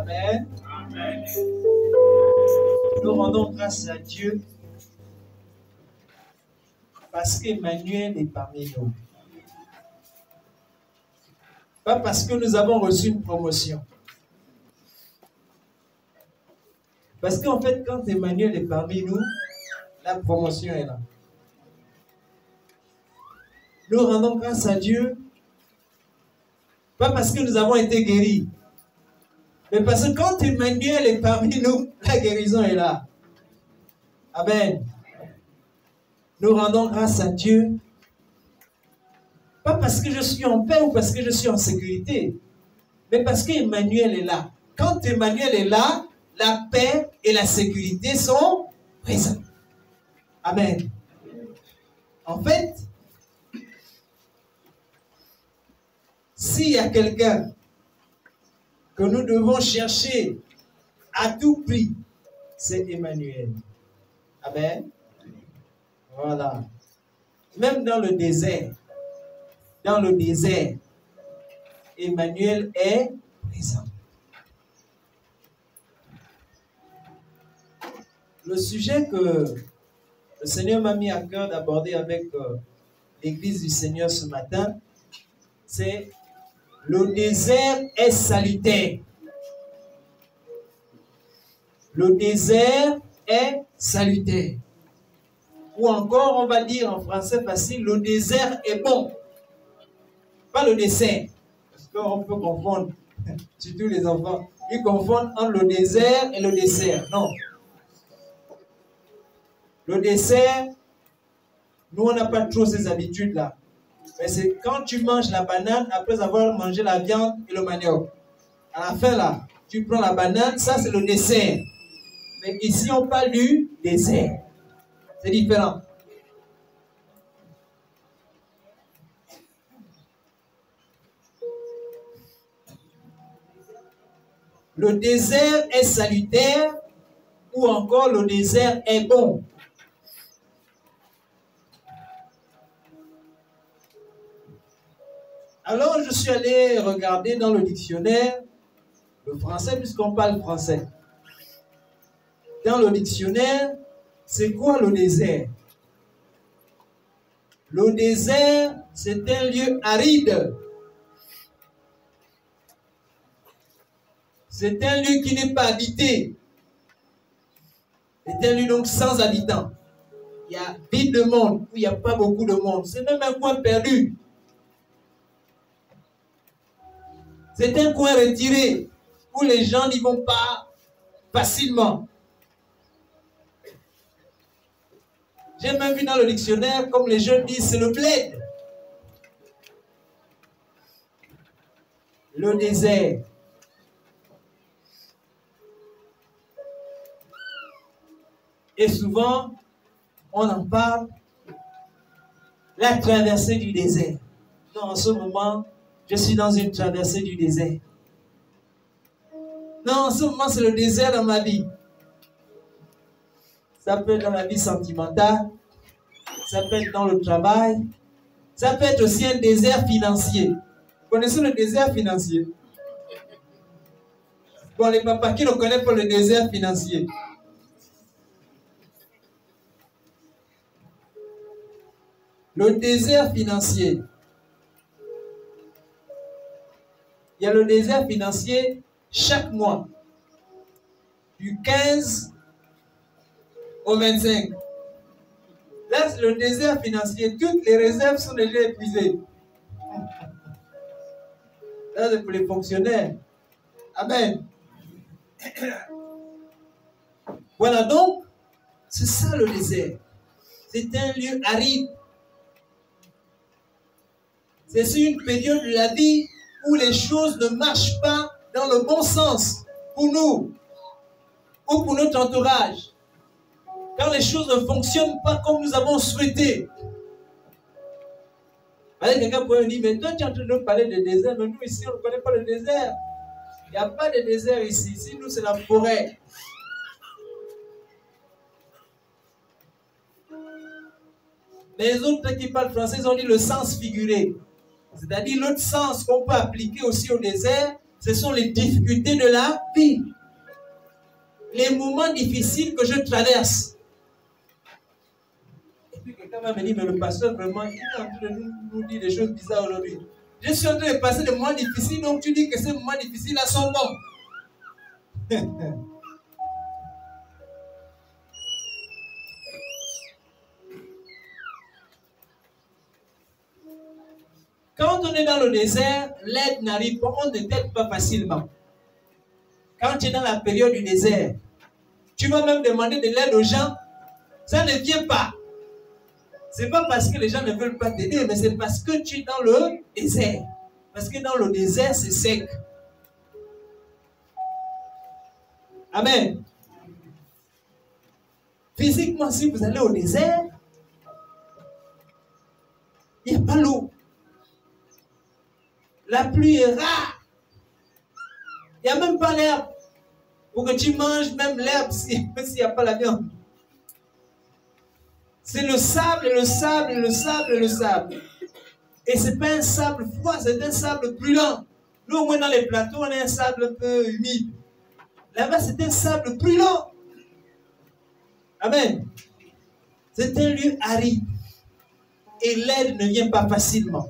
Amen. Amen. Nous rendons grâce à Dieu parce qu'Emmanuel est parmi nous. Pas parce que nous avons reçu une promotion. Parce qu'en fait, quand Emmanuel est parmi nous, la promotion est là. Nous rendons grâce à Dieu, pas parce que nous avons été guéris, mais parce que quand Emmanuel est parmi nous, la guérison est là. Amen. Nous rendons grâce à Dieu, pas parce que je suis en paix ou parce que je suis en sécurité, mais parce qu'Emmanuel est là. Quand Emmanuel est là, la paix et la sécurité sont présentes. Amen. En fait, s'il y a quelqu'un que nous devons chercher à tout prix, c'est Emmanuel. Amen. Voilà. Même dans le désert, Emmanuel est présent. Le sujet que le Seigneur m'a mis à cœur d'aborder avec l'Église du Seigneur ce matin, c'est le désert est salutaire. Le désert est salutaire. Ou encore, on va dire en français facile, le désert est bon. Pas le dessert. Parce qu'on peut confondre, surtout les enfants, ils confondent entre le désert et le dessert. Non. Le dessert, nous, on n'a pas trop ces habitudes-là. Mais c'est quand tu manges la banane après avoir mangé la viande et le manioc. À la fin, là, tu prends la banane, ça c'est le dessert. Mais ici, on parle du dessert. C'est différent. Le désert est salutaire ou encore le désert est bon. Alors, je suis allé regarder dans le dictionnaire le français, puisqu'on parle français. Dans le dictionnaire, c'est quoi le désert? Le désert, c'est un lieu aride. C'est un lieu qui n'est pas habité. C'est un lieu donc sans habitants. Il y a vide de monde, où il n'y a pas beaucoup de monde. C'est même un coin perdu. C'est un coin retiré où les gens n'y vont pas facilement. J'ai même vu dans le dictionnaire, comme les jeunes disent, c'est le bled. Le désert. Et souvent, on en parle, la traversée du désert. Non, en ce moment, je suis dans une traversée du désert. Non, en ce moment, c'est le désert dans ma vie. Ça peut être dans la vie sentimentale, ça peut être dans le travail, ça peut être aussi un désert financier. Vous connaissez le désert financier? Bon, les papas qui ne connaissent pas le désert financier. Le désert financier. Il y a le désert financier chaque mois, du 15 au 25. Là, c'est le désert financier. Toutes les réserves sont déjà épuisées. Là, c'est pour les fonctionnaires. Amen. Voilà donc, c'est ça le désert. C'est un lieu aride. C'est une période de la vie où les choses ne marchent pas dans le bon sens pour nous ou pour notre entourage. Quand les choses ne fonctionnent pas comme nous avons souhaité. Quelqu'un pourrait me dire, mais toi tu es en train de parler de désert, mais nous ici on ne connaît pas le désert. Il n'y a pas de désert ici. Ici nous c'est la forêt. Les autres qui parlent français, ils ont dit le sens figuré. C'est-à-dire l'autre sens qu'on peut appliquer aussi au désert, Ce sont les difficultés de la vie. Les moments difficiles que je traverse. Et puis quelqu'un va me dire, mais le pasteur, vraiment, il est en train de nous dire des choses bizarres aujourd'hui. Je suis en train de passer des moments difficiles, donc tu dis que ces moments difficiles-là sont bons. Quand on est dans le désert, l'aide n'arrive pas, on ne t'aide pas facilement. Quand tu es dans la période du désert, tu vas même demander de l'aide aux gens, ça ne vient pas. Ce n'est pas parce que les gens ne veulent pas t'aider, mais c'est parce que tu es dans le désert. Parce que dans le désert, c'est sec. Amen. Physiquement, si vous allez au désert, il n'y a pas l'eau. La pluie est rare. Il n'y a même pas l'herbe. Pour que tu manges même l'herbe s'il n'y a pas la viande. C'est le sable, le sable, le sable, le sable. Et ce n'est pas un sable froid, c'est un sable brûlant. Nous, au moins dans les plateaux, on a un sable un peu humide. Là-bas, c'est un sable brûlant. Amen. C'est un lieu aride. Et l'aide ne vient pas facilement.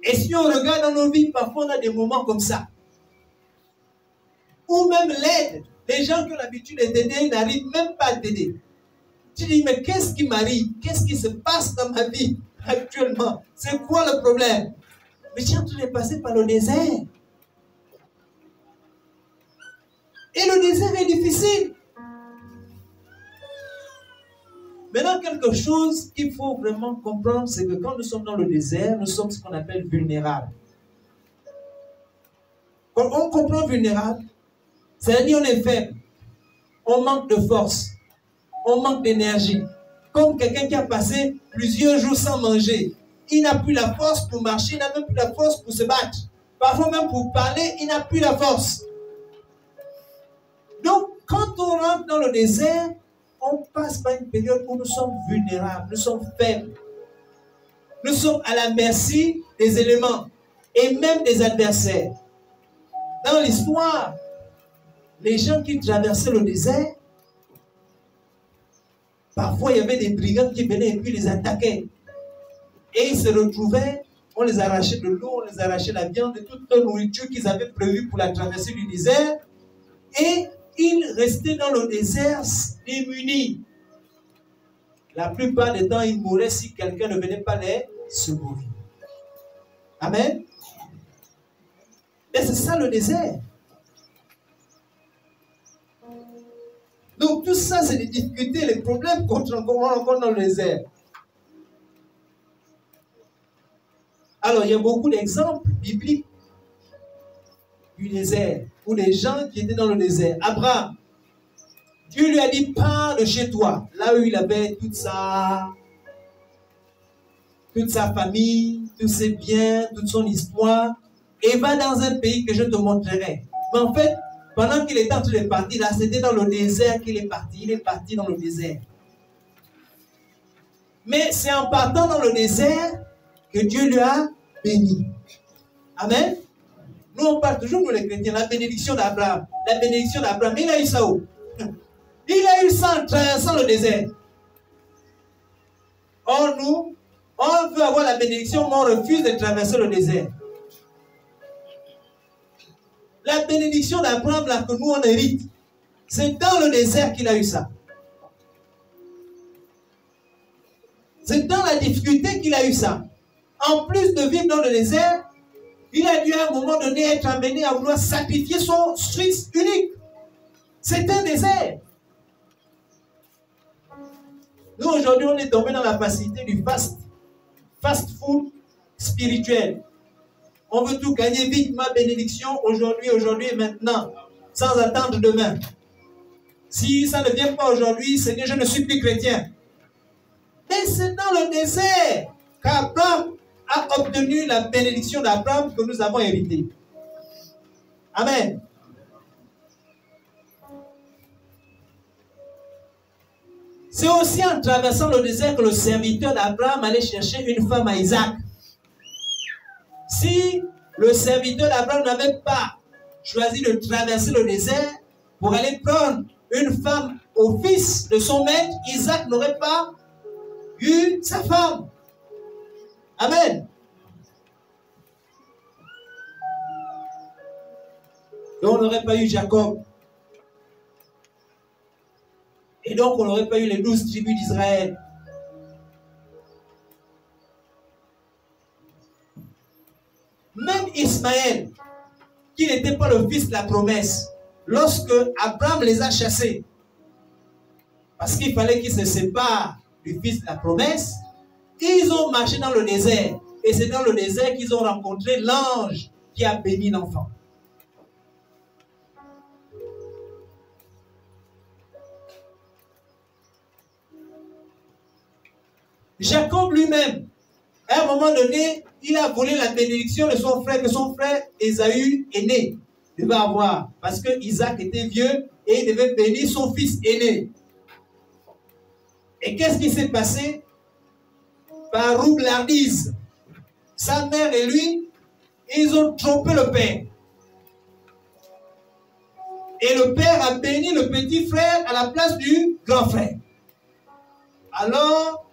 Et si on regarde dans nos vies, parfois on a des moments comme ça. Ou même l'aide, les gens qui ont l'habitude de t'aider n'arrivent même pas à t'aider. Tu dis, mais qu'est-ce qui m'arrive? Qu'est-ce qui se passe dans ma vie actuellement? C'est quoi le problème? Mais tu es en train de passer par le désert. Et le désert est difficile. Maintenant, quelque chose qu'il faut vraiment comprendre, c'est que quand nous sommes dans le désert, nous sommes ce qu'on appelle vulnérables. Quand on comprend vulnérable, c'est-à-dire on est faible, on manque de force, on manque d'énergie. Comme quelqu'un qui a passé plusieurs jours sans manger. Il n'a plus la force pour marcher, il n'a même plus la force pour se battre. Parfois même pour parler, il n'a plus la force. Donc, quand on rentre dans le désert, on passe par une période où nous sommes vulnérables, nous sommes faibles. Nous sommes à la merci des éléments et même des adversaires. Dans l'histoire, les gens qui traversaient le désert, parfois il y avait des brigands qui venaient et puis les attaquaient. Et ils se retrouvaient, on les arrachait de l'eau, on les arrachait la viande, de toute la nourriture qu'ils avaient prévue pour la traversée du désert. Et ils restaient dans le désert démunis. La plupart des temps, ils mouraient si quelqu'un ne venait pas les secourir. Amen. Et c'est ça le désert. Donc tout ça, c'est les difficultés, les problèmes qu'on rencontre dans le désert. Alors, il y a beaucoup d'exemples bibliques du désert, ou des gens qui étaient dans le désert. Abraham, Dieu lui a dit, pars de chez toi, là où il avait toute sa famille, tous ses biens, toute son histoire, et va dans un pays que je te montrerai. Mais en fait, pendant qu'il était en train de partir, là, c'était dans le désert qu'il est parti. Il est parti dans le désert. Mais c'est en partant dans le désert que Dieu lui a béni. Amen. Nous, on parle toujours, nous les chrétiens, la bénédiction d'Abraham. La bénédiction d'Abraham. Il a eu ça où? Il a eu ça en traversant le désert. Or, nous, on veut avoir la bénédiction, mais on refuse de traverser le désert. La bénédiction d'Abraham, là, que nous, on hérite, c'est dans le désert qu'il a eu ça. C'est dans la difficulté qu'il a eu ça. En plus de vivre dans le désert, il a dû à un moment donné être amené à vouloir sacrifier son fils unique. C'est un désert. Nous, aujourd'hui, on est tombé dans la facilité du fast food spirituel. On veut tout gagner vite, ma bénédiction, aujourd'hui et maintenant, sans attendre demain. Si ça ne vient pas aujourd'hui, Seigneur, je ne suis plus chrétien. Mais c'est dans le désert qu'Abraham a obtenu la bénédiction d'Abraham que nous avons héritée. Amen. C'est aussi en traversant le désert que le serviteur d'Abraham allait chercher une femme à Isaac. Si le serviteur d'Abraham n'avait pas choisi de traverser le désert pour aller prendre une femme au fils de son maître, Isaac n'aurait pas eu sa femme. Amen. Donc on n'aurait pas eu Jacob. Et donc on n'aurait pas eu les 12 tribus d'Israël. Même Ismaël, qui n'était pas le fils de la promesse, lorsque Abraham les a chassés, parce qu'il fallait qu'ils se séparent du fils de la promesse, ils ont marché dans le désert. Et c'est dans le désert qu'ils ont rencontré l'ange qui a béni l'enfant. Jacob lui-même, à un moment donné, il a volé la bénédiction de son frère, que son frère Ésaü aîné devait avoir. Parce que Isaac était vieux et il devait bénir son fils aîné. Et qu'est-ce qui s'est passé? Par roublardise, sa mère et lui, ils ont trompé le père. Et le père a béni le petit frère à la place du grand frère. Alors,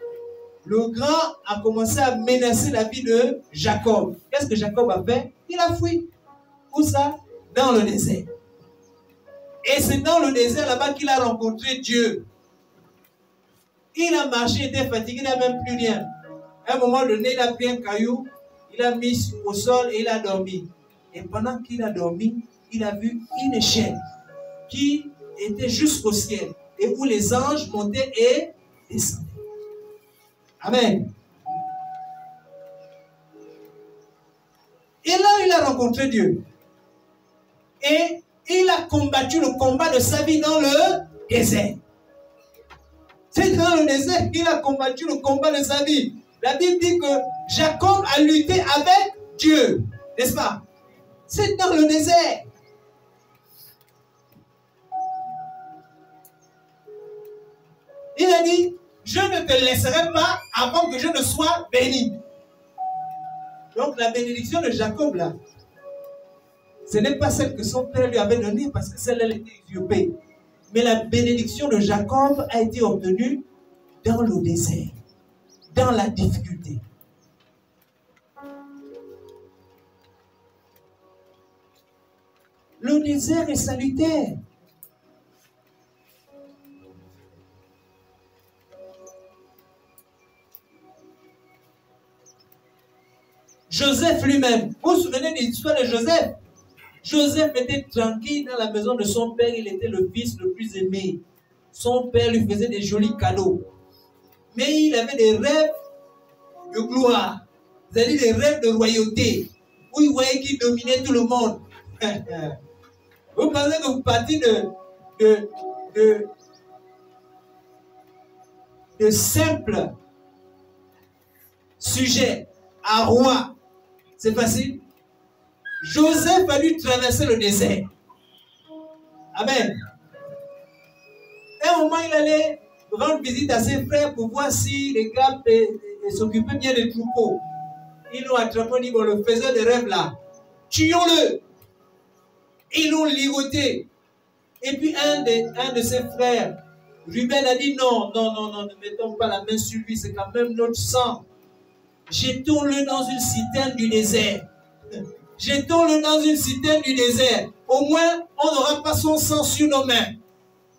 le grand a commencé à menacer la vie de Jacob. Qu'est-ce que Jacob a fait? Il a fui. Où ça? Dans le désert. Et c'est dans le désert là-bas qu'il a rencontré Dieu. Il a marché, il était fatigué, il n'a même plus rien. À un moment donné, il a pris un caillou, il a mis au sol et il a dormi. Et pendant qu'il a dormi, il a vu une échelle qui était jusqu'au ciel et où les anges montaient et descendaient. Amen. Et là, il a rencontré Dieu. Et il a combattu le combat de sa vie dans le désert. C'est dans le désert qu'il a combattu le combat de sa vie. La Bible dit que Jacob a lutté avec Dieu. N'est-ce pas? C'est dans le désert. Il a dit, je ne te laisserai pas avant que je ne sois béni. Donc la bénédiction de Jacob là, ce n'est pas celle que son père lui avait donnée parce que celle-là était usurpée. Mais la bénédiction de Jacob a été obtenue dans le désert, dans la difficulté. Le désert est salutaire. Joseph lui-même, vous vous souvenez de l'histoire de Joseph? Joseph était tranquille dans la maison de son père, il était le fils le plus aimé. Son père lui faisait des jolis cadeaux. Mais il avait des rêves de gloire, c'est-à-dire des rêves de royauté, où il voyait qu'il dominait tout le monde. Vous pensez que vous partez de simples sujets à roi, c'est facile? Joseph a dû traverser le désert. Amen. À un moment, il allait rendre visite à ses frères pour voir si les gars s'occupaient bien des troupeaux. Ils l'ont attrapé, ils dit, bon, le faiseur de rêves là, tuons-le. Ils l'ont ligoté. Et puis un de ses frères, Ruben, a dit, non, ne mettons pas la main sur lui, c'est quand même notre sang. Jetons-le dans une citerne du désert. Jetons-le dans une citerne du désert. Au moins, on n'aura pas son sang sur nos mains.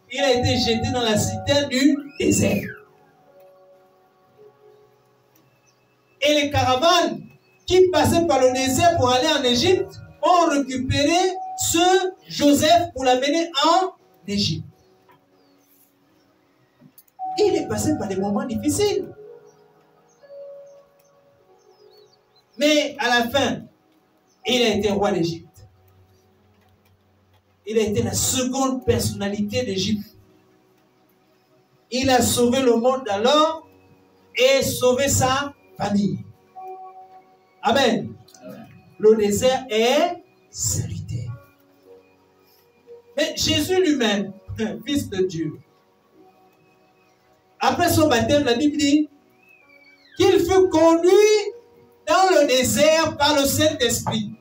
Il a été jeté dans la citerne du désert. Et les caravanes qui passaient par le désert pour aller en Égypte ont récupéré ce Joseph pour l'amener en Égypte. Il est passé par des moments difficiles. Mais à la fin, il a été roi d'Égypte. Il a été la seconde personnalité d'Égypte. Il a sauvé le monde alors et sauvé sa famille. Amen. Amen. Le désert est salutaire. Mais Jésus lui-même, fils de Dieu, après son baptême, la Bible dit qu'il fut conduit dans le désert par le Saint-Esprit.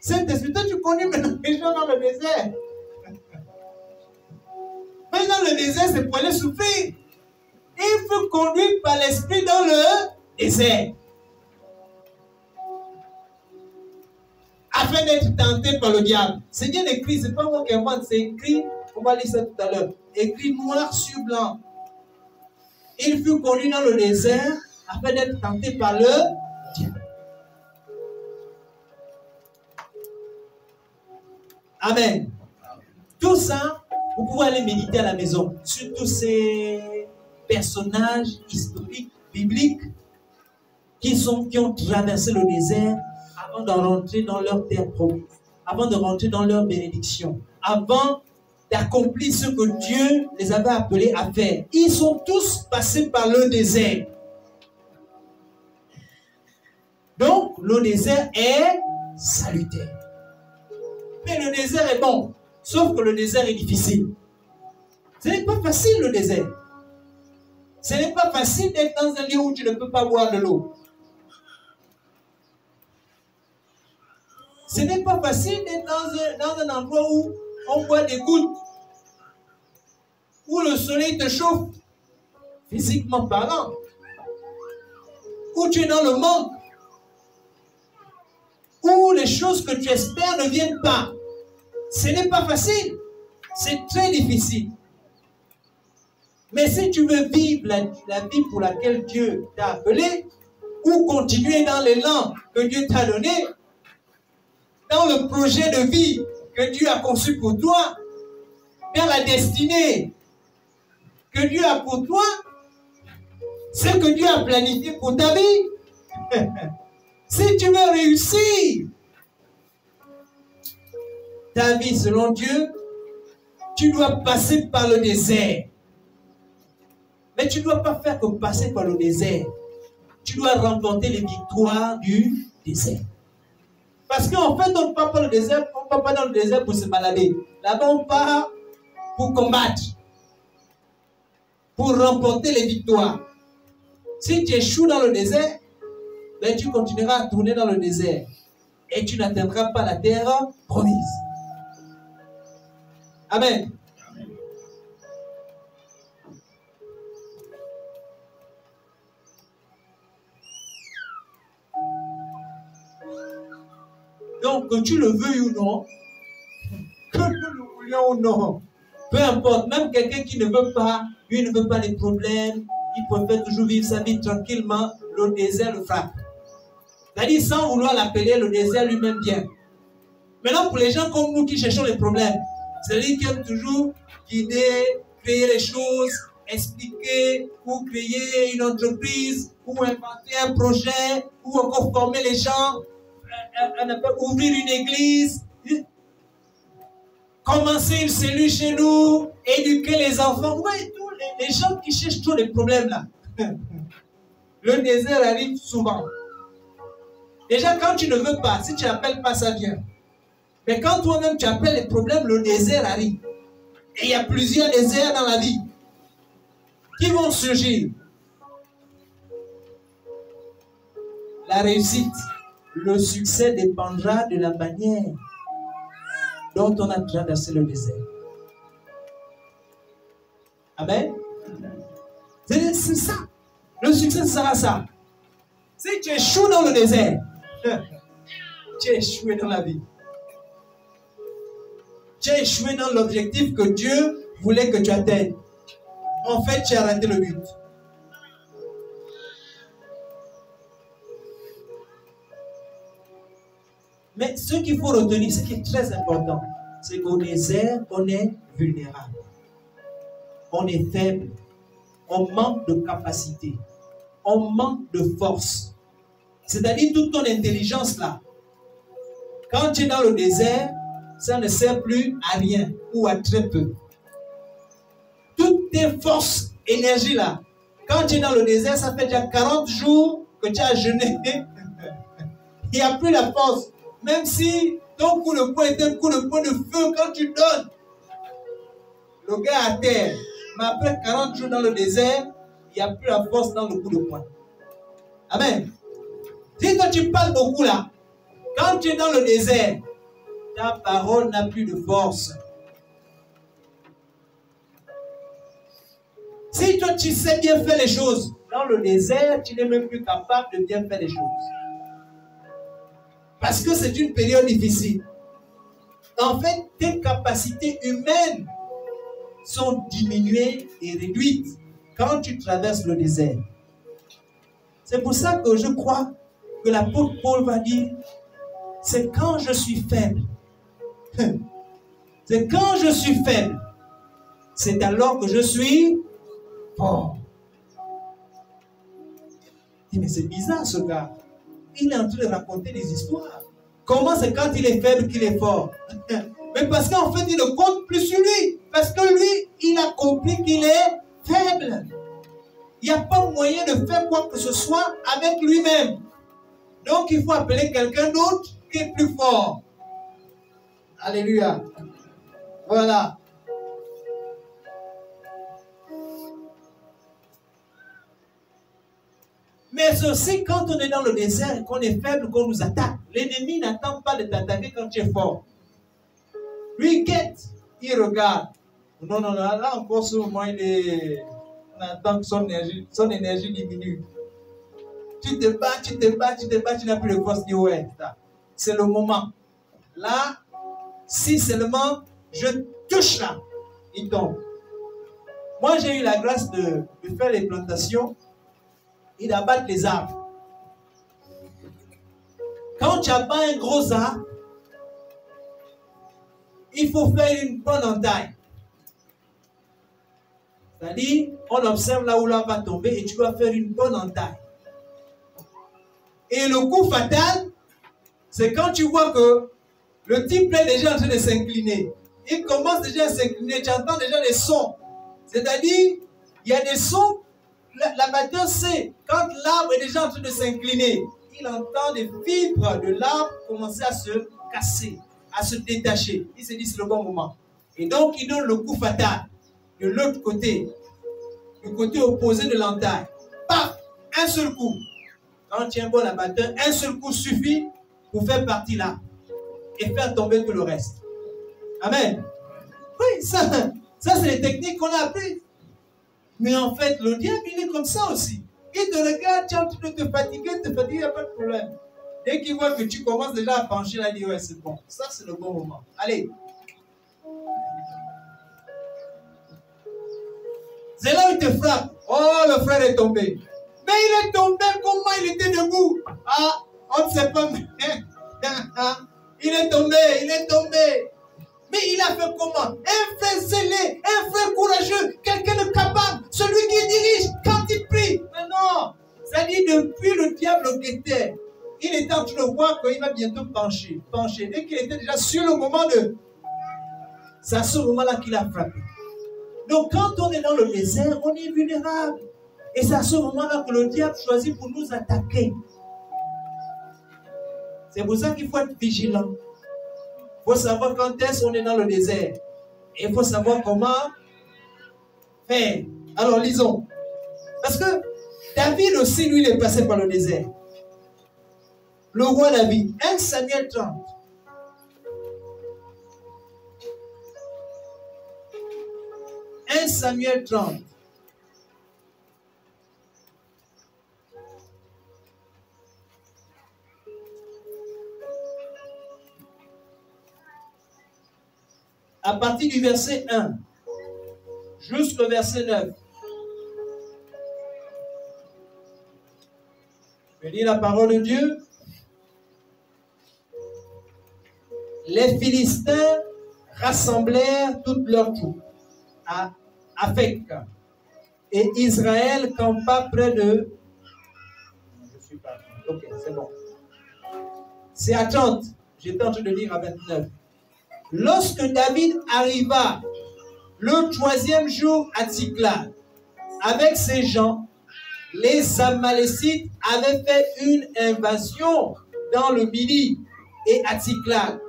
Saint-Esprit, toi tu connais maintenant les gens dans le désert. Mais dans le désert, c'est pour aller souffrir. Il faut conduire par l'Esprit dans le désert. Afin d'être tenté par le diable. C'est bien écrit, c'est pas moi qui invente, c'est écrit, on va lire ça tout à l'heure. Écrit noir sur blanc. Il fut conduit dans le désert afin d'être tenté par le diable. Amen. Tout ça, vous pouvez aller méditer à la maison sur tous ces personnages historiques, bibliques, qui ont traversé le désert avant de rentrer dans leur terre promise, avant de rentrer dans leur bénédiction, avant d'accomplir ce que Dieu les avait appelés à faire. Ils sont tous passés par le désert. Donc, le désert est salutaire. Mais le désert est bon, sauf que le désert est difficile. Ce n'est pas facile le désert. Ce n'est pas facile d'être dans un lieu où tu ne peux pas boire de l'eau. Ce n'est pas facile d'être dans un endroit où on boit des gouttes, où le soleil te chauffe, physiquement parlant, où tu es dans le manque, où les choses que tu espères ne viennent pas. Ce n'est pas facile, c'est très difficile. Mais si tu veux vivre la vie pour laquelle Dieu t'a appelé, ou continuer dans l'élan que Dieu t'a donné, dans le projet de vie que Dieu a conçu pour toi, dans la destinée que Dieu a pour toi, ce que Dieu a planifié pour ta vie, si tu veux réussir ta vie selon Dieu, tu dois passer par le désert. Mais tu ne dois pas faire que passer par le désert. Tu dois remporter les victoires du désert. Parce qu'en fait, on ne part pas le désert, on ne part pas dans le désert pour se balader. Là-bas, on part pour combattre, pour remporter les victoires. Si tu échoues dans le désert, ben tu continueras à tourner dans le désert et tu n'atteindras pas la terre promise. Amen. Donc, que tu le veuilles ou non, que nous le voulions ou non, peu importe, même quelqu'un qui ne veut pas, lui ne veut pas les problèmes, il préfère toujours vivre sa vie tranquillement, le désert le frappe. C'est-à-dire, sans vouloir l'appeler, le désert lui-même vient. Maintenant, pour les gens comme nous qui cherchons les problèmes, c'est-à-dire qui aiment toujours guider, créer les choses, expliquer, ou créer une entreprise, ou inventer un projet, ou encore former les gens, ouvrir une église, commencer une cellule chez nous, éduquer les enfants. Ouais, tous les gens qui cherchent tous les problèmes là. Le désert arrive souvent. Déjà, quand tu ne veux pas, si tu n'appelles pas, ça vient. Mais quand toi-même tu appelles les problèmes, le désert arrive. Et il y a plusieurs déserts dans la vie qui vont surgir. La réussite, le succès dépendra de la manière dont on a traversé le désert. Amen. C'est ça. Le succès sera ça. Si tu échoues dans le désert, tu as échoué dans la vie. Tu as échoué dans l'objectif que Dieu voulait que tu atteignes. En fait, tu as raté le but. Mais ce qu'il faut retenir, ce qui est très important, c'est qu'au désert, on est vulnérable. On est faible. On manque de capacité. On manque de force. C'est-à-dire toute ton intelligence là. Quand tu es dans le désert, ça ne sert plus à rien ou à très peu. Toutes tes forces, énergie là, quand tu es dans le désert, ça fait déjà 40 jours que tu as jeûné. Il n'y a plus la force. Même si ton coup de poing est un coup de poing de feu, quand tu donnes, le gars à terre. Mais après 40 jours dans le désert, il n'y a plus la force dans le coup de poing. Amen. Si toi tu parles beaucoup là, quand tu es dans le désert, ta parole n'a plus de force. Si toi tu sais bien faire les choses, dans le désert, tu n'es même plus capable de bien faire les choses. Parce que c'est une période difficile. En fait, tes capacités humaines sont diminuées et réduites quand tu traverses le désert. C'est pour ça que je crois que l'apôtre Paul va dire, c'est quand je suis faible. C'est quand je suis faible. C'est alors que je suis fort. Mais c'est bizarre ce gars. Il est en train de raconter des histoires. Comment c'est quand il est faible qu'il est fort? Mais parce qu'en fait, il ne compte plus sur lui. Parce que lui, il a compris qu'il est faible. Il n'y a pas moyen de faire quoi que ce soit avec lui-même. Donc, il faut appeler quelqu'un d'autre qui est plus fort. Alléluia. Voilà. Mais c'est aussi quand on est dans le désert et qu'on est faible, qu'on nous attaque. L'ennemi n'attend pas de t'attaquer quand tu es fort. Lui, il guette, il regarde. Non, non, non, là encore, ce moment, on attend que son énergie diminue. Tu te bats, tu n'as plus de force. Dis ouais, c'est le moment. Là, si seulement je touche là, il tombe. Moi, j'ai eu la grâce de faire les plantations et d'abattre les arbres. Quand tu abats un gros arbre, il faut faire une bonne entaille. C'est-à-dire, on observe là où l'arbre va tomber et tu dois faire une bonne entaille. Et le coup fatal, c'est quand tu vois que le type est déjà en train de s'incliner. Il commence déjà à s'incliner, tu entends déjà des sons. C'est-à-dire, il y a des sons, l'abatteur sait, quand l'arbre est déjà en train de s'incliner, il entend des fibres de l'arbre commencer à se casser, à se détacher. Il se dit c'est le bon moment. Et donc, il donne le coup fatal de l'autre côté, du côté opposé de l'entaille. Paf, un seul coup. Quand tu es un bon abatteur, un seul coup suffit pour faire partie là et faire tomber tout le reste. Amen. Oui, ça c'est les techniques qu'on a apprises. Mais en fait, le diable, il est comme ça aussi. Il te regarde, tu es en train de te fatiguer, il n'y a pas de problème. Dès qu'il voit que tu commences déjà à pencher, là, il dit, ouais, c'est bon. Ça, c'est le bon moment. Allez. C'est là où il te frappe. Oh, le frère est tombé. Mais il est tombé, comment il était debout? Ah, on ne sait pas. Il est tombé. Mais il a fait comment? Un frère zélé, un frère courageux, quelqu'un de capable, celui qui dirige quand il prie. Mais non, ça dit depuis le diable guettait. Il était en train de voir qu'il va bientôt pencher. Dès qu'il était déjà sur le moment de... C'est à ce moment-là qu'il a frappé. Donc quand on est dans le désert, on est vulnérable. Et c'est à ce moment-là que le diable choisit pour nous attaquer. C'est pour ça qu'il faut être vigilant. Il faut savoir quand est-ce qu'on est dans le désert. Et il faut savoir comment faire. Alors lisons. Parce que David aussi, lui, il est passé par le désert. Le roi David. 1 Samuel 30. Samuel 30. À partir du verset 1 jusqu'au verset 9. Je lis la parole de Dieu. Les Philistins rassemblèrent toutes leurs troupes à Aphek, et Israël campa près de... Je suis pas... Ok, c'est bon. C'est à 30. J'étais en train de lire à 29. Lorsque David arriva le 3e jour à Tsiklag, avec ses gens, les Amalécites avaient fait une invasion dans le Midi et à Tsiklag.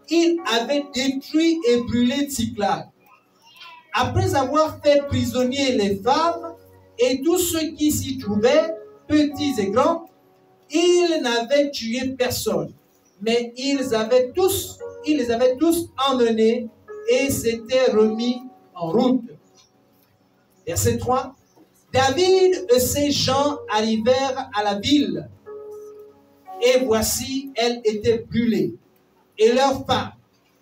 Ils avaient détruit et brûlé Tsiklag. Après avoir fait prisonnier les femmes et tous ceux qui s'y trouvaient, petits et grands, ils n'avaient tué personne. Mais ils avaient tous il les avait tous emmenés et s'était remis en route. Verset 3. David et ses gens arrivèrent à la ville. Et voici, elle était brûlée. Et leurs femmes,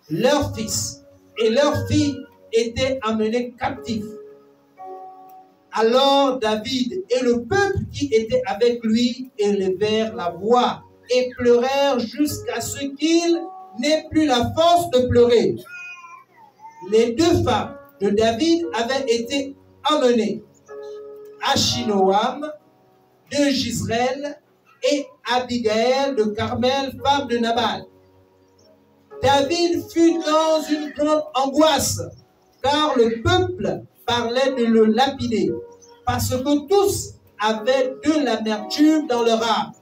leurs fils et leurs filles étaient emmenés captifs. Alors David et le peuple qui était avec lui élevèrent la voix et pleurèrent jusqu'à ce qu'ils n'aient plus la force de pleurer. Les deux femmes de David avaient été emmenées, Achinoam de Jezreel et Abigail de Carmel, femme de Nabal. David fut dans une grande angoisse, car le peuple parlait de le lapider, parce que tous avaient de l'amertume dans leur âme,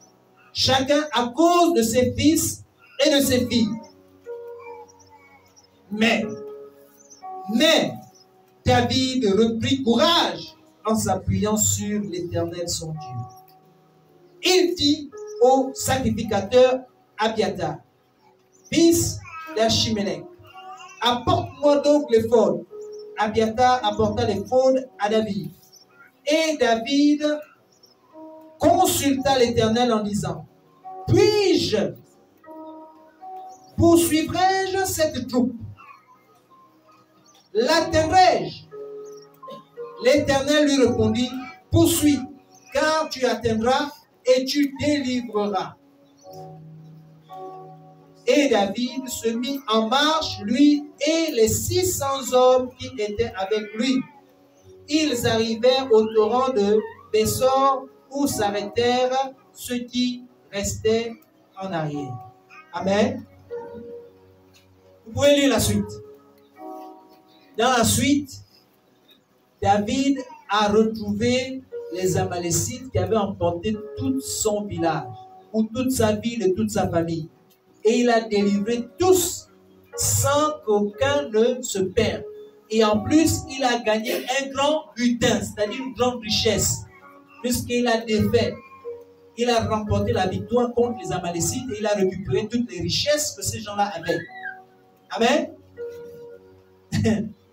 chacun à cause de ses fils et de ses filles. Mais David reprit courage en s'appuyant sur l'Éternel son Dieu. Il dit au sacrificateur Abiathar, fils d'Achimélec, apporte-moi donc l'éphod. Abiathar apporta l'éphod à David. Et David consulta l'Éternel en disant, poursuivrai-je cette troupe? L'atteindrai-je? L'Éternel lui répondit, poursuis, car tu atteindras et tu délivreras. Et David se mit en marche, lui et les 600 hommes qui étaient avec lui. Ils arrivèrent au torrent de Bessor où s'arrêtèrent ceux qui restaient en arrière. Amen. Vous pouvez lire la suite. Dans la suite, David a retrouvé les Amalécites qui avaient emporté tout son village, ou toute sa ville et toute sa famille. Et il a délivré tous sans qu'aucun ne se perde. Et en plus, il a gagné un grand butin, c'est-à-dire une grande richesse, puisqu'il a défait. Il a remporté la victoire contre les Amalécites et il a récupéré toutes les richesses que ces gens-là avaient. Amen.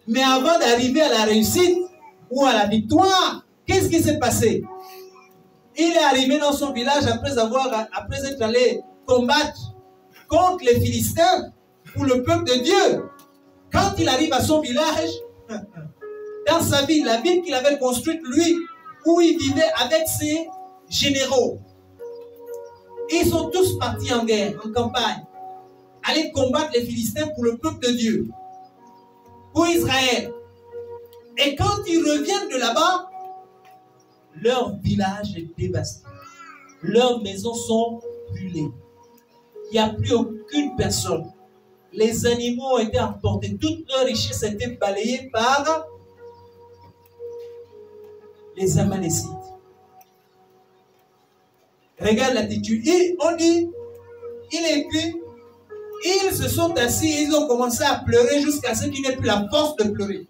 Mais avant d'arriver à la réussite ou à la victoire, qu'est-ce qui s'est passé? Il est arrivé dans son village après être allé combattre contre les Philistins pour le peuple de Dieu. Quand il arrive à son village, dans sa ville, la ville qu'il avait construite lui, où il vivait avec ses généraux, ils sont tous partis en guerre, en campagne, aller combattre les Philistins pour le peuple de Dieu, pour Israël. Et quand ils reviennent de là-bas, leur village est dévasté. Leurs maisons sont brûlées. Il n'y a plus aucune personne. Les animaux ont été emportés. Toute leur richesse a été balayée par les Amalécites. Regarde l'attitude. On dit, il est écrit, ils se sont assis et ils ont commencé à pleurer jusqu'à ce qu'ils n'aient plus la force de pleurer.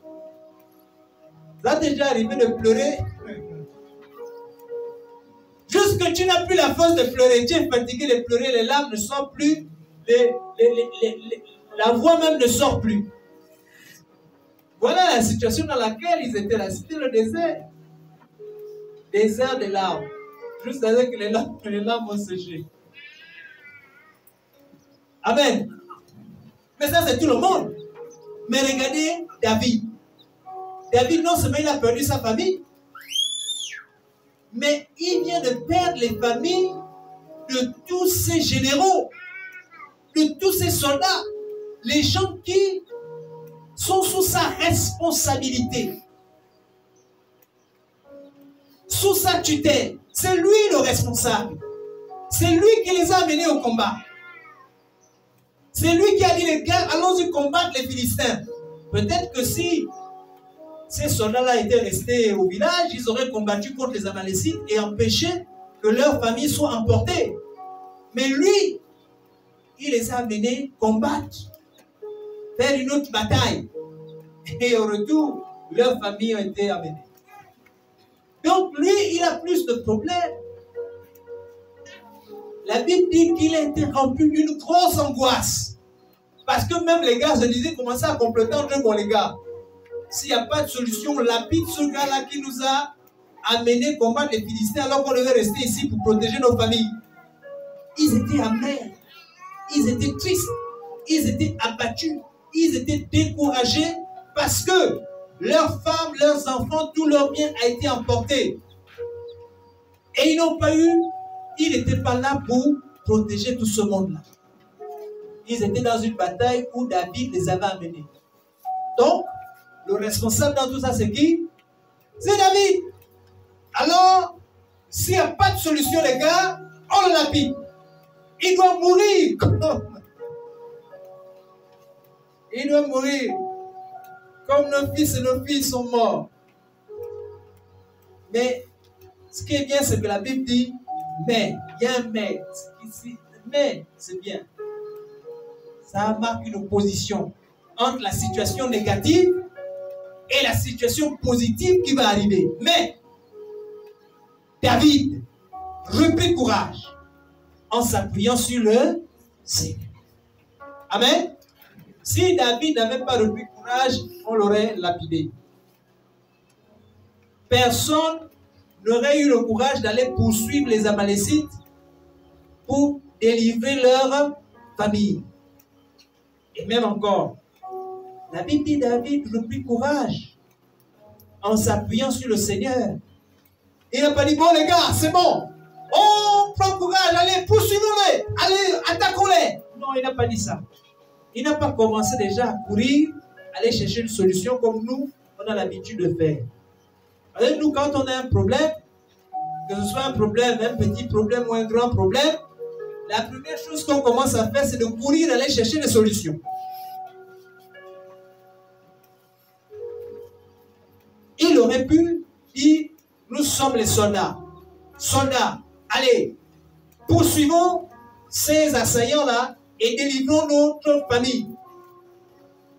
Ça t'est déjà arrivé de pleurer? Jusque tu n'as plus la force de pleurer, tu es fatigué de pleurer, les larmes ne sortent plus, la voix même ne sort plus. Voilà la situation dans laquelle ils étaient là. C'était le désert. Désert des larmes. Juste avec les larmes ont séché. Amen. Mais ça, c'est tout le monde. Mais regardez David. David, non seulement il a perdu sa famille, mais il vient de perdre les familles de tous ses généraux, de tous ses soldats, les gens qui sont sous sa responsabilité, sous sa tutelle. C'est lui le responsable. C'est lui qui les a amenés au combat. C'est lui qui a dit les gars, allons-y combattre les Philistins. Peut-être que si ces soldats-là étaient restés au village, ils auraient combattu contre les Amalécites et empêché que leur famille soit emportée. Mais lui, il les a amenés combattre, faire une autre bataille. Et au retour, leurs familles ont été amenées. Donc lui, il a plus de problèmes. La Bible dit qu'il a été rempli d'une grosse angoisse. Parce que même les gars se disaient, commençaient à compléter entre eux, les gars. S'il n'y a pas de solution, lapide ce gars-là qui nous a amené combattre les Philistins alors qu'on devait rester ici pour protéger nos familles. Ils étaient amers, ils étaient tristes, ils étaient abattus, ils étaient découragés parce que leurs femmes, leurs enfants, tout leur bien a été emporté. Et ils n'ont pas eu, ils n'étaient pas là pour protéger tout ce monde-là. Ils étaient dans une bataille où David les avait amenés. Donc, le responsable dans tout ça, c'est qui? C'est David. Alors, s'il n'y a pas de solution, les gars, on le lapide. Il doit mourir. Il doit mourir. Comme nos fils et nos filles sont morts. Mais, ce qui est bien, c'est que la Bible dit, mais, il y a un mais. Ici, mais, c'est bien. Ça marque une opposition entre la situation négative et la situation positive qui va arriver. Mais, David reprit courage en s'appuyant sur le Seigneur. Amen. Si David n'avait pas repris courage, on l'aurait lapidé. Personne n'aurait eu le courage d'aller poursuivre les Amalécites pour délivrer leur famille. Et même encore, la Bible dit David reprit courage en s'appuyant sur le Seigneur. Il n'a pas dit, bon les gars, c'est bon. On prend courage, allez, poursuivons-les, allez, attaquons-les. Non, il n'a pas dit ça. Il n'a pas commencé déjà à courir, aller chercher une solution comme nous, on a l'habitude de faire. Avec nous, quand on a un problème, que ce soit un problème, un petit problème ou un grand problème, la première chose qu'on commence à faire, c'est de courir, aller chercher des solutions. Il aurait pu dire, nous sommes les soldats. Soldats, allez, poursuivons ces assaillants-là et délivrons notre famille.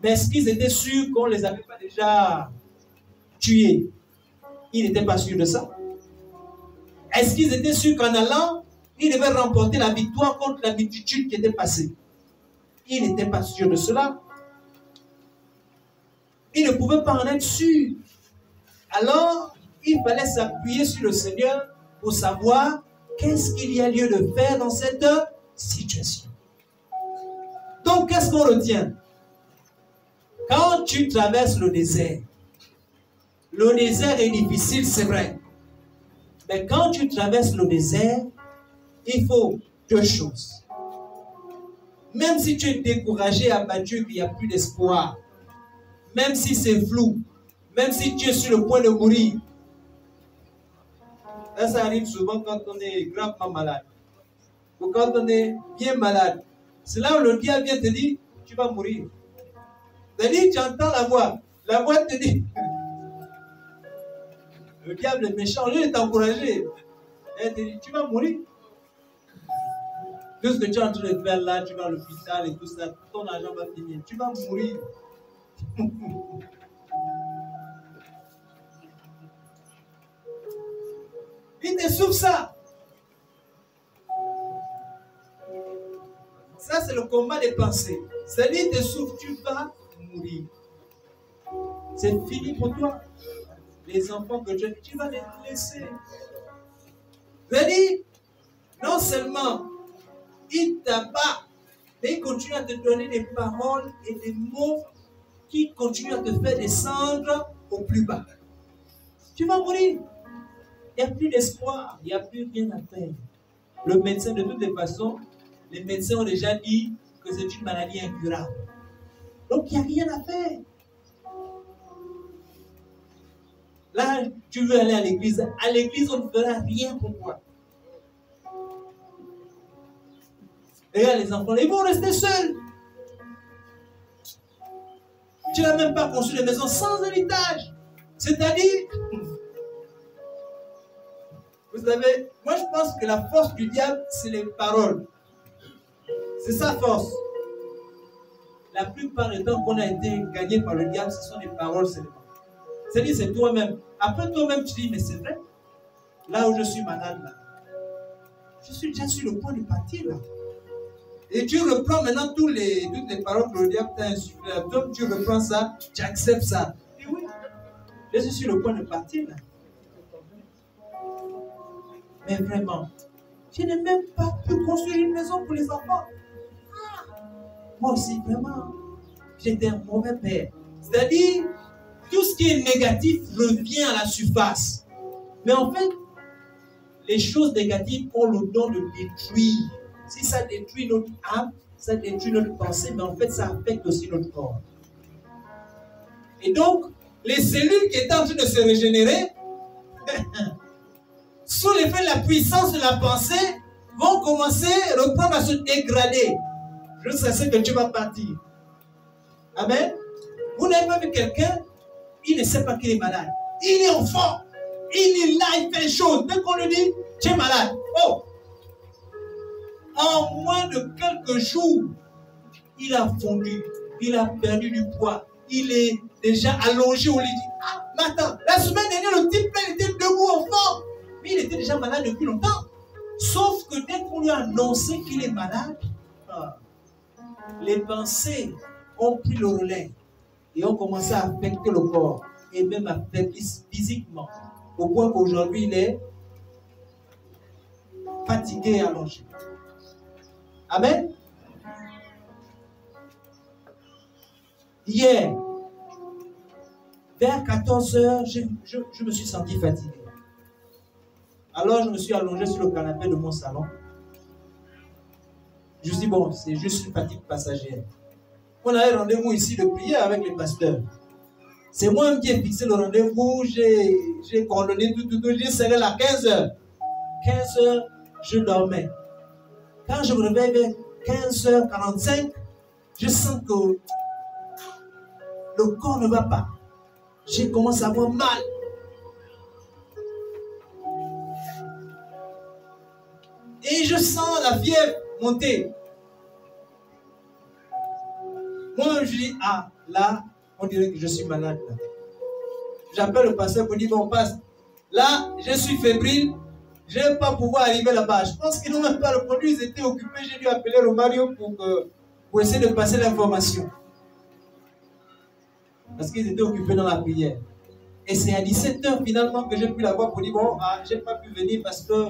Mais est-ce qu'ils étaient sûrs qu'on ne les avait pas déjà tués? Ils n'étaient pas sûrs de ça. Est-ce qu'ils étaient sûrs qu'en allant, ils devaient remporter la victoire contre la multitude qui était passée? Ils n'étaient pas sûrs de cela. Ils ne pouvaient pas en être sûrs. Alors, il fallait s'appuyer sur le Seigneur pour savoir qu'est-ce qu'il y a lieu de faire dans cette situation. Donc, qu'est-ce qu'on retient? Quand tu traverses le désert est difficile, c'est vrai. Mais quand tu traverses le désert, il faut deux choses. Même si tu es découragé, abattu, qu'il n'y a plus d'espoir, même si c'est flou, même si tu es sur le point de mourir. Là, ça arrive souvent quand on est gravement malade. Ou quand on est bien malade. C'est là où le diable vient te dire, tu vas mourir. C'est-à-dire, tu entends la voix. La voix te dit, le diable est méchant, lui il est encouragé. Elle te dit, tu vas mourir. Tout ce que tu es en train de faire là, tu vas à l'hôpital et tout ça, ton argent va finir. Tu vas mourir. Il te souffle ça. Ça, c'est le combat des pensées. C'est-à-dire, il te souffle, tu vas mourir. C'est fini pour toi. Les enfants que tu vas les laisser. C'est-à-dire, non seulement il t'abat, mais il continue à te donner des paroles et des mots qui continuent à te faire descendre au plus bas. Tu vas mourir. Il n'y a plus d'espoir, il n'y a plus rien à faire. Le médecin, de toutes les façons, les médecins ont déjà dit que c'est une maladie incurable. Donc, il n'y a rien à faire. Là, tu veux aller à l'église. À l'église, on ne fera rien pour toi. Regarde les enfants, ils vont rester seuls. Tu n'as même pas construit des maisons sans héritage. C'est-à-dire, vous savez, moi je pense que la force du diable, c'est les paroles. C'est sa force. La plupart des temps qu'on a été gagné par le diable, ce sont des paroles seulement. C'est-à-dire, c'est toi-même. Après toi-même, tu dis, mais c'est vrai. Là où je suis malade, là, je suis déjà sur le point de partir, là. Et tu reprends maintenant toutes les paroles que le diable t'a insufflées. Donc tu reprends ça, tu acceptes ça. Et oui, je suis sur le point de partir là. Mais vraiment, je n'ai même pas pu construire une maison pour les enfants. Moi aussi, vraiment, j'étais un mauvais père. C'est-à-dire, tout ce qui est négatif revient à la surface. Mais en fait, les choses négatives ont le don de détruire. Si ça détruit notre âme, ça détruit notre pensée, mais en fait, ça affecte aussi notre corps. Et donc, les cellules qui étaient en train de se régénérer, sous l'effet de la puissance de la pensée, vont commencer à reprendre à se dégrader. Jusqu'à ce que tu vas partir. Amen. Vous n'avez pas vu quelqu'un, il ne sait pas qu'il est malade. Il est enfant. Il est là, il fait les choses. Dès qu'on lui dit, tu es malade. Oh! En moins de quelques jours, il a fondu. Il a perdu du poids. Il est déjà allongé au lit. Ah, mais attends, la semaine dernière, le type il était debout enfant. Mais il était déjà malade depuis longtemps. Sauf que dès qu'on lui a annoncé qu'il est malade, les pensées ont pris le relais et ont commencé à affecter le corps et même à affecter physiquement. Au point qu'aujourd'hui, il est fatigué et allongé. Amen. Hier, vers 14 h, je me suis senti fatigué. Alors, je me suis allongé sur le canapé de mon salon. Je me suis dit, bon, c'est juste une fatigue passagère. On avait rendez-vous ici de prière avec les pasteurs. C'est moi qui ai fixé le rendez-vous, j'ai coordonné tout, j'ai serré à 15 h. 15 h, je dormais. Quand je me réveille vers 15 h 45, je sens que le corps ne va pas. J'ai commencé à avoir mal. Et je sens la fièvre monter. Moi, je dis, ah, là, on dirait que je suis malade. J'appelle le pasteur pour dire, bon, passe. Là, je suis fébrile. Je ne vais pas pouvoir arriver là-bas. Je pense qu'ils n'ont même pas répondu. Ils étaient occupés. J'ai dû appeler Romario pour essayer de passer l'information. Parce qu'ils étaient occupés dans la prière. Et c'est à 17 h finalement que j'ai pu la voir pour dire, bon, je n'ai pas pu venir parce que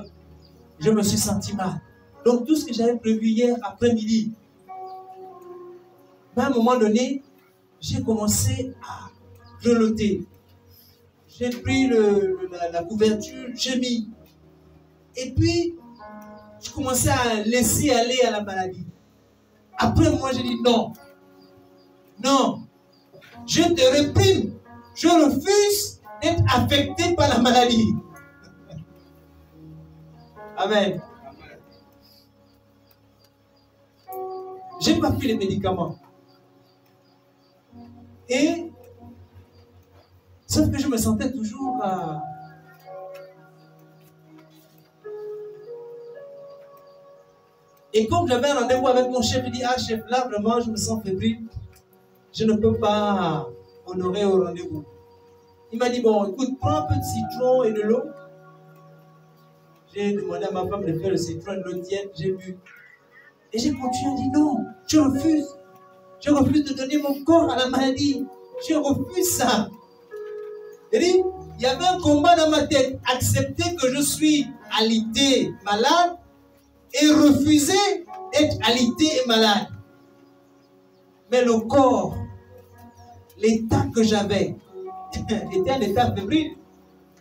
je me suis senti mal. Donc tout ce que j'avais prévu hier après-midi, à un moment donné, j'ai commencé à grelotter. J'ai pris la couverture, j'ai mis. Et puis, je commençais à laisser aller à la maladie. Après, moi, j'ai dit non. Non. Je te réprime. Je refuse d'être affecté par la maladie. Amen. Je n'ai pas pris les médicaments. Et, sauf que je me sentais toujours Et comme j'avais un rendez-vous avec mon chef, il dit, ah chef, là vraiment je me sens fébrile. Je ne peux pas honorer au rendez-vous. Il m'a dit, bon, écoute, prends un peu de citron et de l'eau. J'ai demandé à ma femme de faire le citron et de l'eau tiède, j'ai bu. Et j'ai continué à dire, non, je refuse. Je refuse de donner mon corps à la maladie. Je refuse ça. Il dit, il y avait un combat dans ma tête. Accepter que je suis alité, malade, et refuser d'être alité et malade. Mais le corps, l'état que j'avais, était un état fébrile.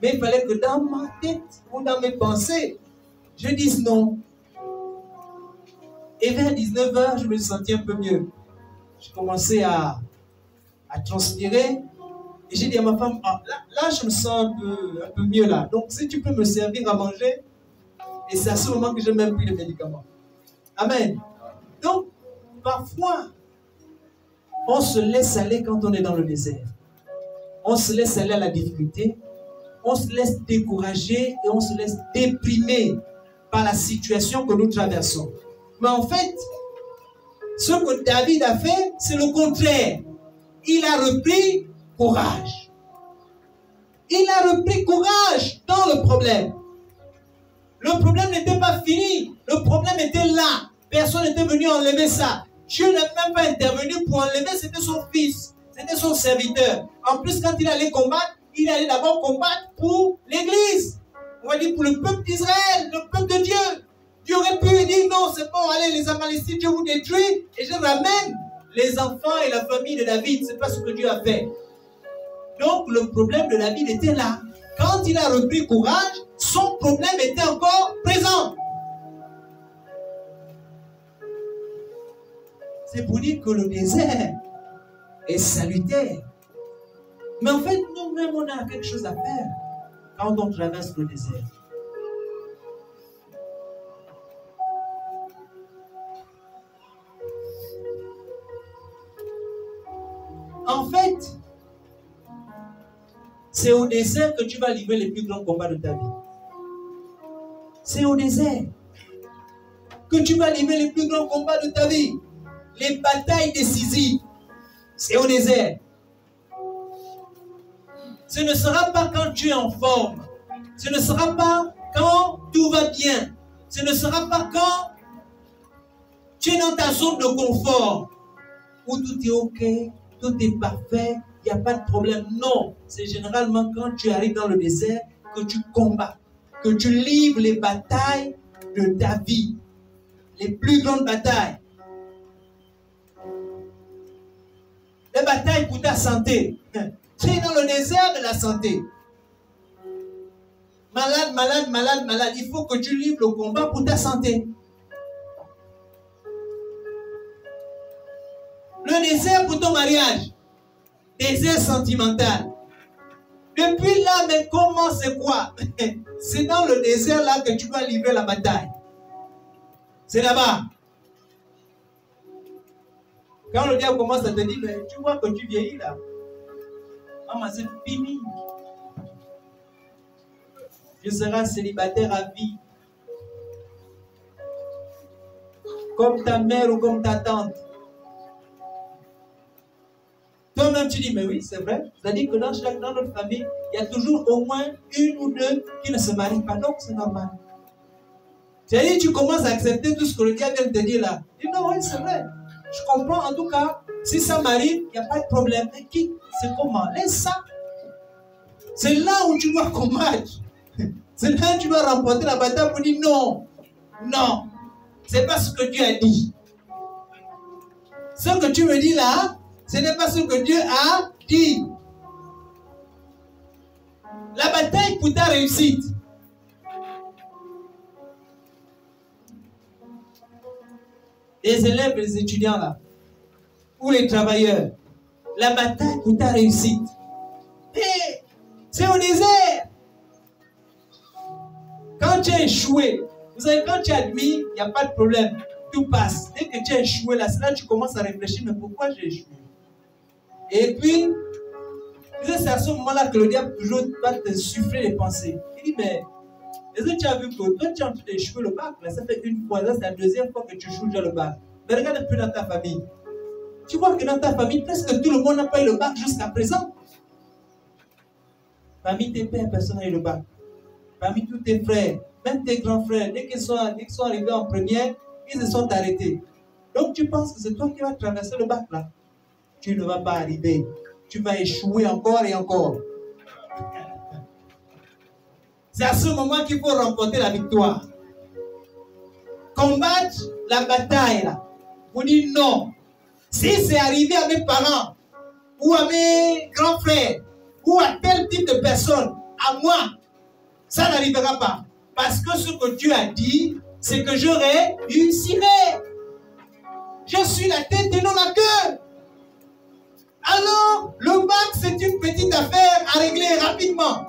Mais il fallait que dans ma tête ou dans mes pensées, je dise non. Et vers 19 h, je me sentais un peu mieux. J'ai commencé à transpirer. Et j'ai dit à ma femme, ah, là, je me sens un peu mieux là. Donc, si tu peux me servir à manger. Et c'est à ce moment que j'ai même pris les médicaments. Amen. Donc, parfois, on se laisse aller quand on est dans le désert. On se laisse aller à la difficulté. On se laisse décourager et on se laisse déprimer par la situation que nous traversons. Mais en fait, ce que David a fait, c'est le contraire. Il a repris courage. Il a repris courage dans le problème. Le problème n'était pas fini. Le problème était là. Personne n'était venu enlever ça. Dieu n'a même pas intervenu pour enlever, c'était son fils. C'était son serviteur. En plus, quand il allait combattre, il allait d'abord combattre pour l'église. On va dire pour le peuple d'Israël, le peuple de Dieu. Dieu aurait pu dire non, c'est bon, allez, les Amalécites, Dieu vous détruit et je ramène les enfants et la famille de David. Ce n'est pas ce que Dieu a fait. Donc, le problème de David était là. Quand il a repris courage, son problème était encore présent. C'est pour dire que le désert est salutaire. Mais en fait, nous-mêmes, on a quelque chose à faire quand on traverse le désert. En fait, c'est au désert que tu vas livrer les plus grands combats de ta vie. C'est au désert que tu vas livrer les plus grands combats de ta vie. Les batailles décisives, c'est au désert. Ce ne sera pas quand tu es en forme. Ce ne sera pas quand tout va bien. Ce ne sera pas quand tu es dans ta zone de confort, où tout est ok, tout est parfait, il n'y a pas de problème. Non, c'est généralement quand tu arrives dans le désert que tu combats, que tu livres les batailles de ta vie, les plus grandes batailles. Les batailles pour ta santé. Tu es dans le désert de la santé. Malade, malade, malade, malade. Il faut que tu livres le combat pour ta santé. Le désert pour ton mariage. Désert sentimental. Depuis là, mais comment, c'est quoi? C'est dans le désert là que tu vas livrer la bataille. C'est là-bas. Quand le diable commence à te dire, mais tu vois que tu vieillis là. Maman, c'est fini. Je serai célibataire à vie. Comme ta mère ou comme ta tante. Toi-même, tu dis, mais oui, c'est vrai. C'est-à-dire que dans notre famille, il y a toujours au moins une ou deux qui ne se marient pas. Donc, c'est normal. C'est-à-dire tu commences à accepter tout ce que le diable vient de te dire là. Tu dis, non, oui, c'est vrai. Je comprends, en tout cas, si ça m'arrive, il n'y a pas de problème. Mais qui, c'est comment? Laisse ça. C'est là où tu dois combattre. C'est là où tu dois remporter la bataille pour dire non. Non. C'est pas ce que Dieu a dit. Ce que tu me dis là, ce n'est pas ce que Dieu a dit. La bataille pour ta réussite. Les élèves, les étudiants là, ou les travailleurs, la bataille pour ta réussite. Et c'est au désert. Quand tu as échoué, vous savez, quand tu admires, il n'y a pas de problème, tout passe. Dès que tu as échoué là, c'est là que tu commences à réfléchir, mais pourquoi j'ai échoué? Et puis, c'est à ce moment-là que le diable toujours va te souffler les pensées. Il dit, mais est-ce que tu as vu que toi, tu es en train d'échouer le bac, là, ça fait une fois, là, c'est la deuxième fois que tu échoues déjà le bac. Mais regarde un peu dans ta famille. Tu vois que dans ta famille, presque tout le monde n'a pas eu le bac jusqu'à présent. Parmi tes pères, personne n'a eu le bac. Parmi tous tes frères, même tes grands frères, dès qu'ils sont arrivés en première, ils se sont arrêtés. Donc tu penses que c'est toi qui vas traverser le bac là. Tu ne vas pas arriver. Tu vas échouer encore et encore. C'est à ce moment qu'il faut remporter la victoire. Combattre la bataille là. Vous dites non. Si c'est arrivé à mes parents, ou à mes grands frères, ou à tel type de personne, à moi, ça n'arrivera pas. Parce que ce que Dieu a dit, c'est que je réussirai. Je suis la tête et non la queue. Alors, le bac, c'est une petite affaire à régler rapidement.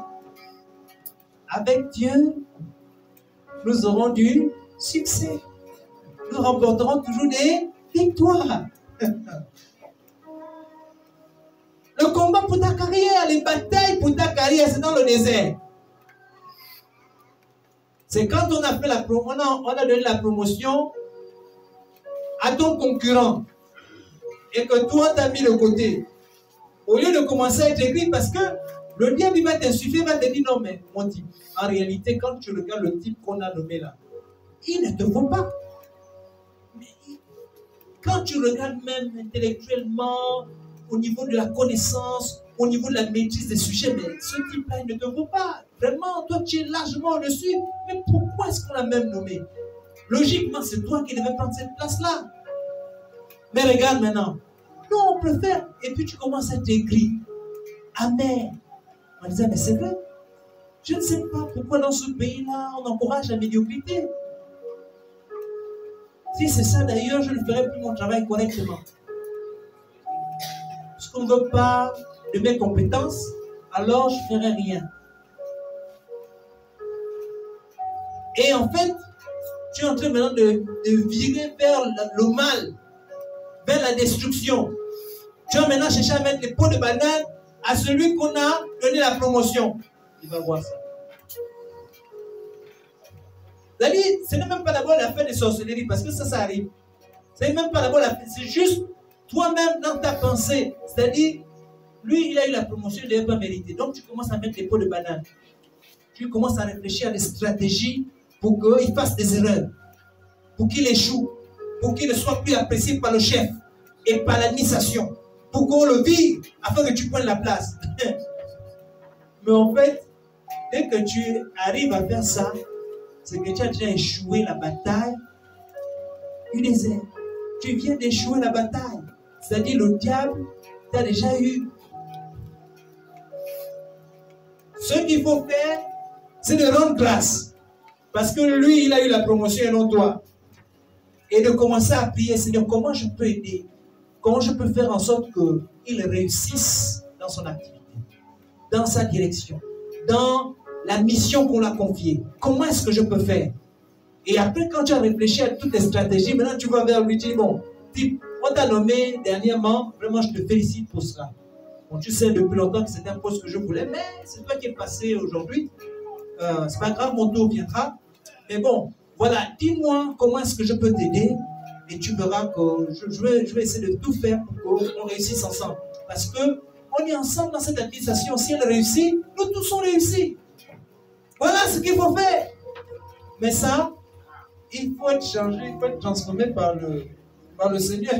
Avec Dieu, nous aurons du succès. Nous remporterons toujours des victoires. Le combat pour ta carrière, les batailles pour ta carrière, c'est dans le désert. C'est quand on a fait on a donné la promotion à ton concurrent et que toi t'as mis de côté. Au lieu de commencer à être écrit, parce que le diable va t'insuffler, il va te dire non mais mon type, en réalité quand tu regardes le type qu'on a nommé là, il ne te faut pas. Quand tu regardes même intellectuellement, au niveau de la connaissance, au niveau de la maîtrise des sujets, mais ce type-là, il ne te vaut pas. Vraiment, toi, tu es largement au-dessus. Mais pourquoi est-ce qu'on l'a même nommé? Logiquement, c'est toi qui devais prendre cette place-là. Mais regarde maintenant. Non, on peut faire. Et puis tu commences à être aigri, amer. On disait, mais c'est vrai. Je ne sais pas pourquoi dans ce pays-là, on encourage la médiocrité. Si c'est ça, d'ailleurs, je ne ferai plus mon travail correctement. Puisqu'on ne veut pas de mes compétences, alors je ne ferai rien. Et en fait, tu es en train maintenant de virer vers le mal, vers la destruction. Tu vas maintenant chercher à mettre les pots de banane à celui qu'on a donné la promotion. Il va voir ça. C'est-à-dire, ce n'est même pas d'abord l'affaire de sorcellerie, parce que ça arrive. Ce n'est même pas d'abord l'affaire, c'est juste toi-même dans ta pensée. C'est-à-dire, lui, il a eu la promotion, il ne l'avait pas mérité. Donc, tu commences à mettre les pots de banane. Tu commences à réfléchir à des stratégies pour qu'il fasse des erreurs, pour qu'il échoue, pour qu'il ne soit plus apprécié par le chef et par l'administration, pour qu'on le vire afin que tu prennes la place. Mais en fait, dès que tu arrives à faire ça, c'est que tu as déjà échoué la bataille du désert. Tu viens d'échouer la bataille. C'est-à-dire le diable t'a déjà eu. Ce qu'il faut faire, c'est de rendre grâce. Parce que lui, il a eu la promotion et non toi. Et de commencer à prier, Seigneur, comment je peux aider? Comment je peux faire en sorte qu'il réussisse dans son activité, dans sa direction, dans la mission qu'on l'a confiée? Comment est-ce que je peux faire? Et après, quand tu as réfléchi à toutes les stratégies, maintenant tu vas vers lui, tu dis, bon, type, on t'a nommé dernièrement, vraiment je te félicite pour cela. Bon, tu sais depuis longtemps que c'était un poste que je voulais, mais c'est toi qui es passé aujourd'hui. C'est pas grave, mon tour viendra. Mais bon, voilà, dis-moi comment est-ce que je peux t'aider et tu verras que je vais essayer de tout faire pour qu'on réussisse ensemble. Parce qu'on est ensemble dans cette administration. Si elle réussit, nous tous sommes réussis. Voilà ce qu'il faut faire. Mais ça, il faut être changé, il faut être transformé par le Seigneur.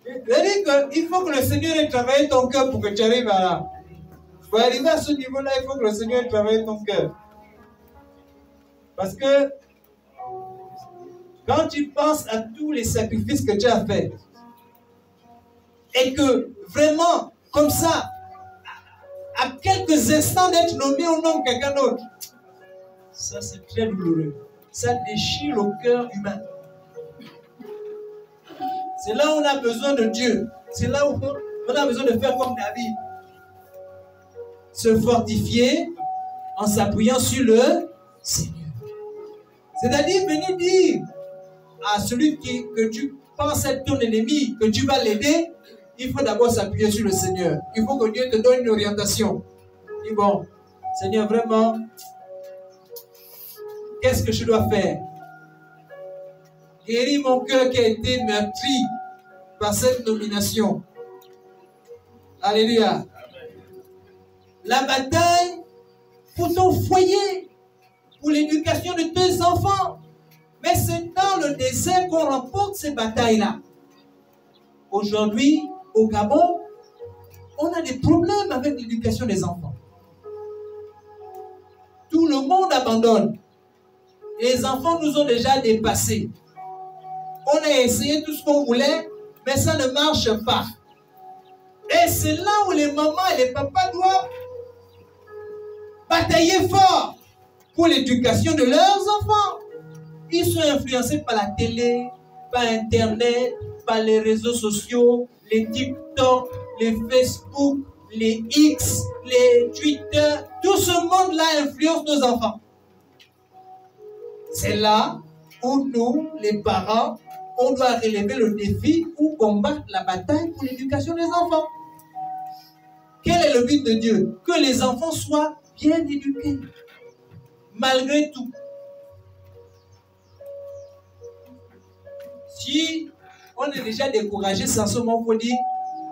C'est-à-dire qu'il faut que le Seigneur ait travaillé ton cœur pour que tu arrives à là. Pour arriver à ce niveau-là, il faut que le Seigneur ait travaillé ton cœur. Parce que quand tu penses à tous les sacrifices que tu as faits, et que vraiment, comme ça, à quelques instants d'être nommé au nom de quelqu'un d'autre, ça c'est très douloureux. Ça déchire le cœur humain. C'est là où on a besoin de Dieu. C'est là où on a besoin de faire comme David. Se fortifier en s'appuyant sur le Seigneur. C'est-à-dire venir dire à celui que tu penses être ton ennemi, que tu vas l'aider, il faut d'abord s'appuyer sur le Seigneur. Il faut que Dieu te donne une orientation. Dis bon, Seigneur, vraiment, qu'est-ce que je dois faire? Guéris mon cœur qui a été meurtri par cette nomination. Alléluia. La bataille pour ton foyer, pour l'éducation de tes enfants. Mais c'est dans le désert qu'on remporte ces batailles-là. Aujourd'hui, au Gabon, on a des problèmes avec l'éducation des enfants. Tout le monde abandonne. Les enfants nous ont déjà dépassés. On a essayé tout ce qu'on voulait, mais ça ne marche pas. Et c'est là où les mamans et les papas doivent batailler fort pour l'éducation de leurs enfants. Ils sont influencés par la télé, par Internet, par les réseaux sociaux, les TikTok, les Facebook, les X, les Twitter. Tout ce monde-là influence nos enfants. C'est là où nous, les parents, on doit relever le défi ou combattre la bataille pour l'éducation des enfants. Quel est le but de Dieu? Que les enfants soient bien éduqués, malgré tout. Si on est déjà découragé, c'est en ce moment qu'il faut dire,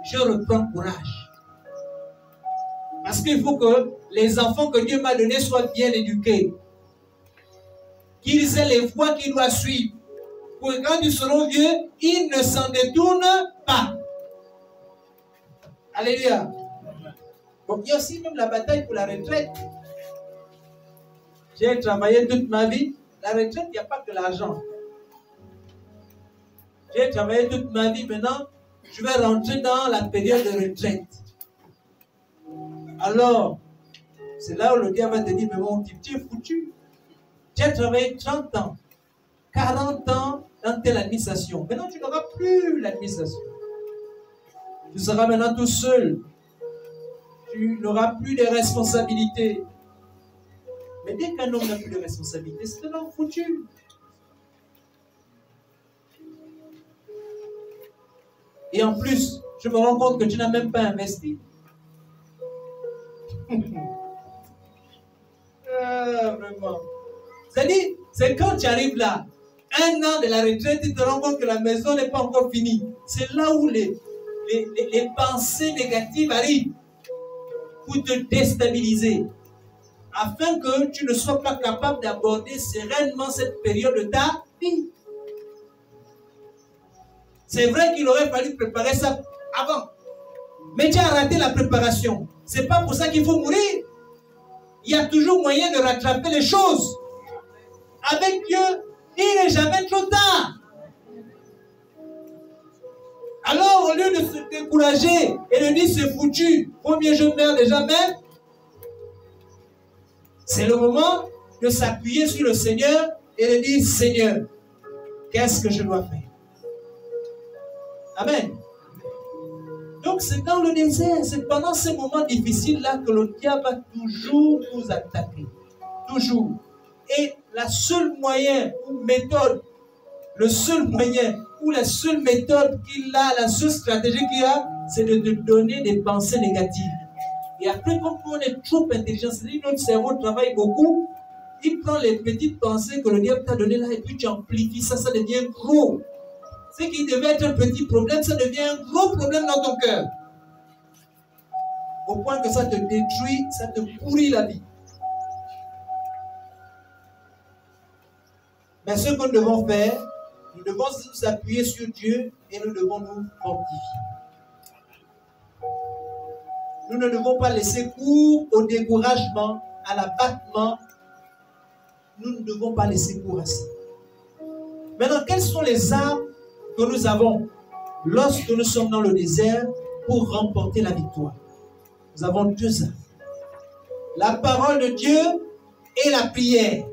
je reprends courage. Parce qu'il faut que les enfants que Dieu m'a donnés soient bien éduqués. qu'ils aient les voies qu'ils doivent suivre. Pour que quand ils seront vieux, ils ne s'en détournent pas. Alléluia. Donc il y a aussi même la bataille pour la retraite. J'ai travaillé toute ma vie. La retraite, il n'y a pas que l'argent. J'ai travaillé toute ma vie. Maintenant, je vais rentrer dans la période de retraite. Alors, c'est là où le diable va te dire, mais mon type, tu es foutu. Tu as travaillé 30 ans, 40 ans dans telle administration. Maintenant, tu n'auras plus l'administration. Tu seras maintenant tout seul. Tu n'auras plus de responsabilités. Mais dès qu'un homme n'a plus de responsabilités, c'est un homme foutu. Et en plus, je me rends compte que tu n'as même pas investi. Vraiment. C'est-à-dire, c'est quand tu arrives là, un an de la retraite, tu te rends compte que la maison n'est pas encore finie. C'est là où les pensées négatives arrivent pour te déstabiliser, afin que tu ne sois pas capable d'aborder sereinement cette période de ta vie. C'est vrai qu'il aurait fallu préparer ça avant, mais tu as raté la préparation. C'est pas pour ça qu'il faut mourir. Il y a toujours moyen de rattraper les choses. Avec Dieu, il n'est jamais trop tard. Alors, au lieu de se décourager et de dire c'est foutu, vaut mieux je meurs déjà même, c'est le moment de s'appuyer sur le Seigneur et de dire Seigneur, qu'est-ce que je dois faire? Amen. Donc c'est dans le désert, c'est pendant ces moments difficiles-là que le diable va toujours nous attaquer. Toujours. Et la seule moyen ou méthode, le seul moyen ou la seule méthode qu'il a, la seule stratégie qu'il a, c'est de te donner des pensées négatives. Et après, comme on est trop intelligent, c'est-à-dire notre cerveau travaille beaucoup, il prend les petites pensées que le diable t'a données là et puis tu amplifies ça, ça devient gros. Ce qui devait être un petit problème, ça devient un gros problème dans ton cœur. Au point que ça te détruit, ça te pourrit la vie. Mais ce que nous devons faire, nous devons nous appuyer sur Dieu et nous devons nous fortifier. Nous ne devons pas laisser cours au découragement, à l'abattement. Nous ne devons pas laisser cours à ça. Maintenant, quelles sont les armes que nous avons lorsque nous sommes dans le désert pour remporter la victoire? Nous avons deux armes. La parole de Dieu et la prière.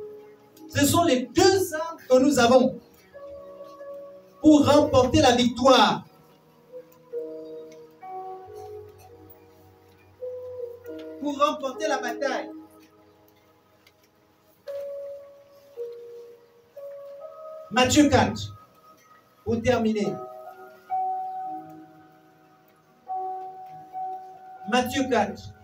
Ce sont les deux armes que nous avons pour remporter la victoire. Pour remporter la bataille. Matthieu 4, pour terminer. Matthieu 4.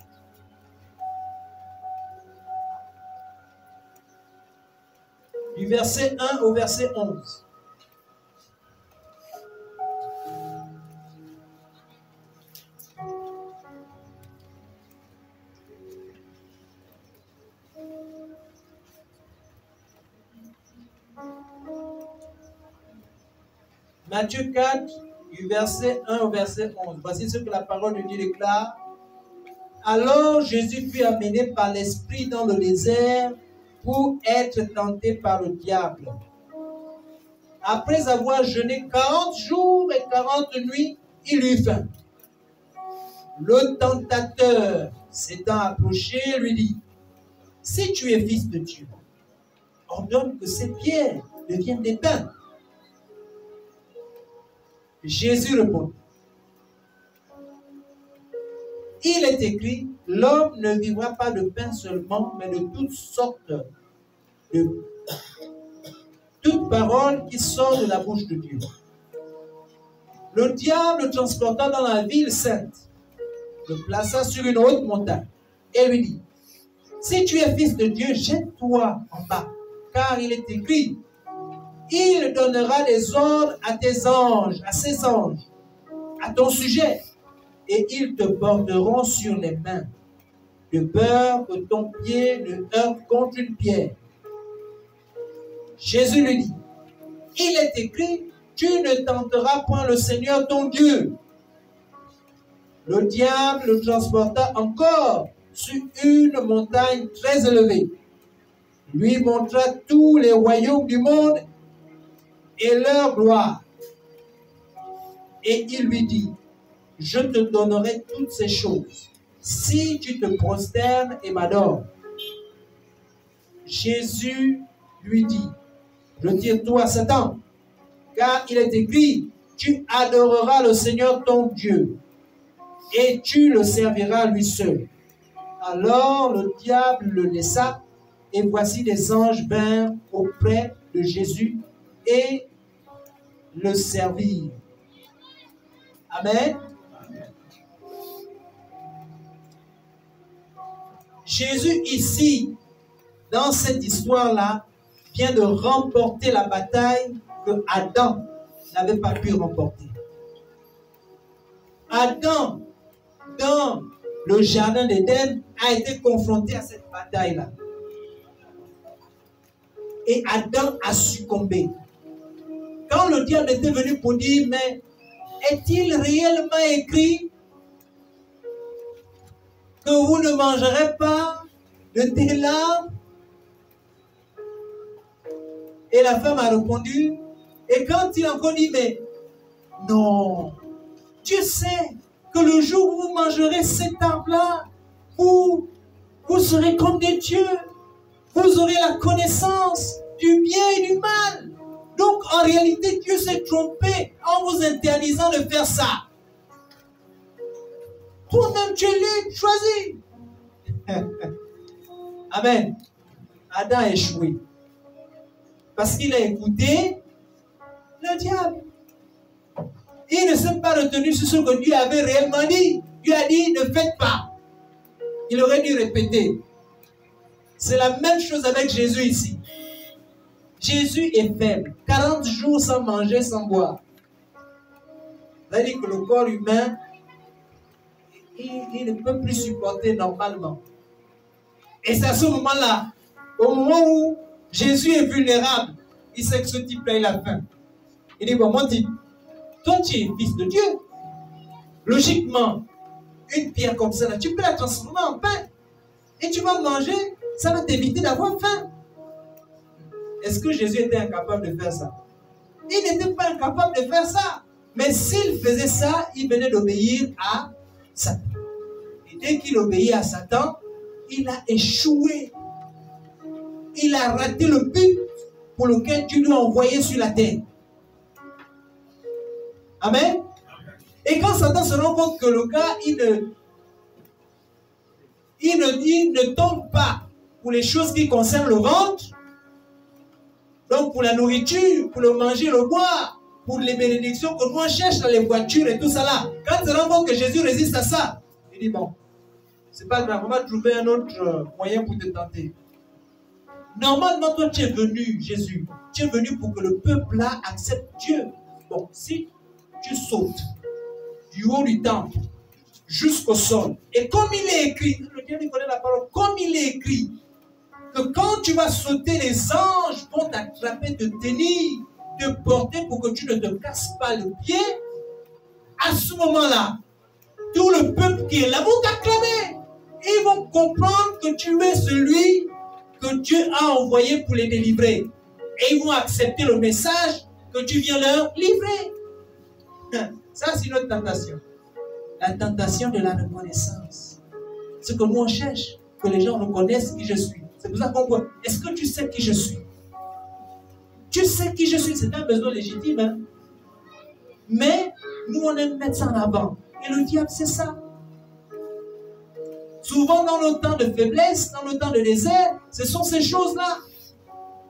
Du verset 1 au verset 11. Matthieu 4, du verset 1 au verset 11. Voici ce que la parole de Dieu déclare. Alors Jésus fut amené par l'Esprit dans le désert pour être tenté par le diable. Après avoir jeûné 40 jours et 40 nuits, il eut faim. Le tentateur, s'étant approché, lui dit, « Si tu es fils de Dieu, ordonne que ces pierres deviennent des pains. » Jésus répond, « Il est écrit, l'homme ne vivra pas de pain seulement, mais de toutes sortes de toute parole qui sort de la bouche de Dieu. » Le diable le transporta dans la ville sainte, le plaça sur une haute montagne et lui dit, « Si tu es fils de Dieu, jette-toi en bas, car il est écrit, il donnera des ordres à tes anges, à ses anges, à ton sujet, et ils te porteront sur les mains, de peur que ton pied ne heurte contre une pierre. » Jésus lui dit, il est écrit, tu ne tenteras point le Seigneur ton Dieu. Le diable le transporta encore sur une montagne très élevée, lui montra tous les royaumes du monde et leur gloire. Et il lui dit, je te donnerai toutes ces choses, si tu te prosternes et m'adores. Jésus lui dit, retire-toi, Satan, car il est écrit, tu adoreras le Seigneur ton Dieu, et tu le serviras lui seul. Alors le diable le laissa, et voici des anges vinrent auprès de Jésus et le servirent. Amen. Jésus ici, dans cette histoire-là, vient de remporter la bataille que Adam n'avait pas pu remporter. Adam, dans le jardin d'Éden, a été confronté à cette bataille-là. Et Adam a succombé. Quand le diable était venu pour dire, mais est-il réellement écrit que vous ne mangerez pas de tel arbre? Et la femme a répondu, et quand il a encore dit, mais non, Dieu sait que le jour où vous mangerez cet arbre-là, vous serez comme des dieux, vous aurez la connaissance du bien et du mal. Donc en réalité, Dieu s'est trompé en vous interdisant de faire ça. Toi-même, tu es libre, choisis. Amen. Adam a échoué. Parce qu'il a écouté le diable. Il ne s'est pas retenu sur ce que Dieu avait réellement dit. Dieu a dit, ne faites pas. Il aurait dû répéter. C'est la même chose avec Jésus ici. Jésus est faible. 40 jours sans manger, sans boire. C'est-à-dire que le corps humain, il ne peut plus supporter normalement. Et c'est à ce moment-là, au moment où Jésus est vulnérable, il sait que ce type-là, il a faim. Il dit, bon, mon type, toi, tu es fils de Dieu. Logiquement, une pierre comme ça, là, tu peux la transformer en pain. Et tu vas manger, ça va t'éviter d'avoir faim. Est-ce que Jésus était incapable de faire ça? Il n'était pas incapable de faire ça. Mais s'il faisait ça, il venait d'obéir à Satan. Et dès qu'il obéit à Satan, il a échoué. Il a raté le but pour lequel Dieu lui a envoyé sur la terre. Amen. Et quand Satan se rend compte que le gars, il ne tombe pas pour les choses qui concernent le ventre, donc pour la nourriture, pour le manger, le boire, pour les bénédictions que nous on cherche dans les voitures et tout ça là. Quand il se rend compte que Jésus résiste à ça, il dit bon, c'est pas grave, on va trouver un autre moyen pour te tenter. Normalement, toi tu es venu, Jésus, tu es venu pour que le peuple là accepte Dieu. Bon, si tu sautes du haut du temple jusqu'au sol, et comme il est écrit, le Dieu connaît la parole, comme il est écrit, que quand tu vas sauter, les anges vont t'attraper, te tenir, te porter pour que tu ne te casses pas le pied. À ce moment-là, tout le peuple qui est là vont t'acclamer. Ils vont comprendre que tu es celui que Dieu a envoyé pour les délivrer. Et ils vont accepter le message que tu viens leur livrer. Ça, c'est notre tentation. La tentation de la reconnaissance. Ce que nous on cherche, que les gens reconnaissent qui je suis. C'est pour ça qu'on voit. Est-ce que tu sais qui je suis? Tu sais qui je suis, c'est un besoin légitime. Hein? Mais nous, on aime mettre ça en avant. Et le diable, c'est ça. Souvent, dans nos temps de faiblesse, dans nos temps de désert, ce sont ces choses-là.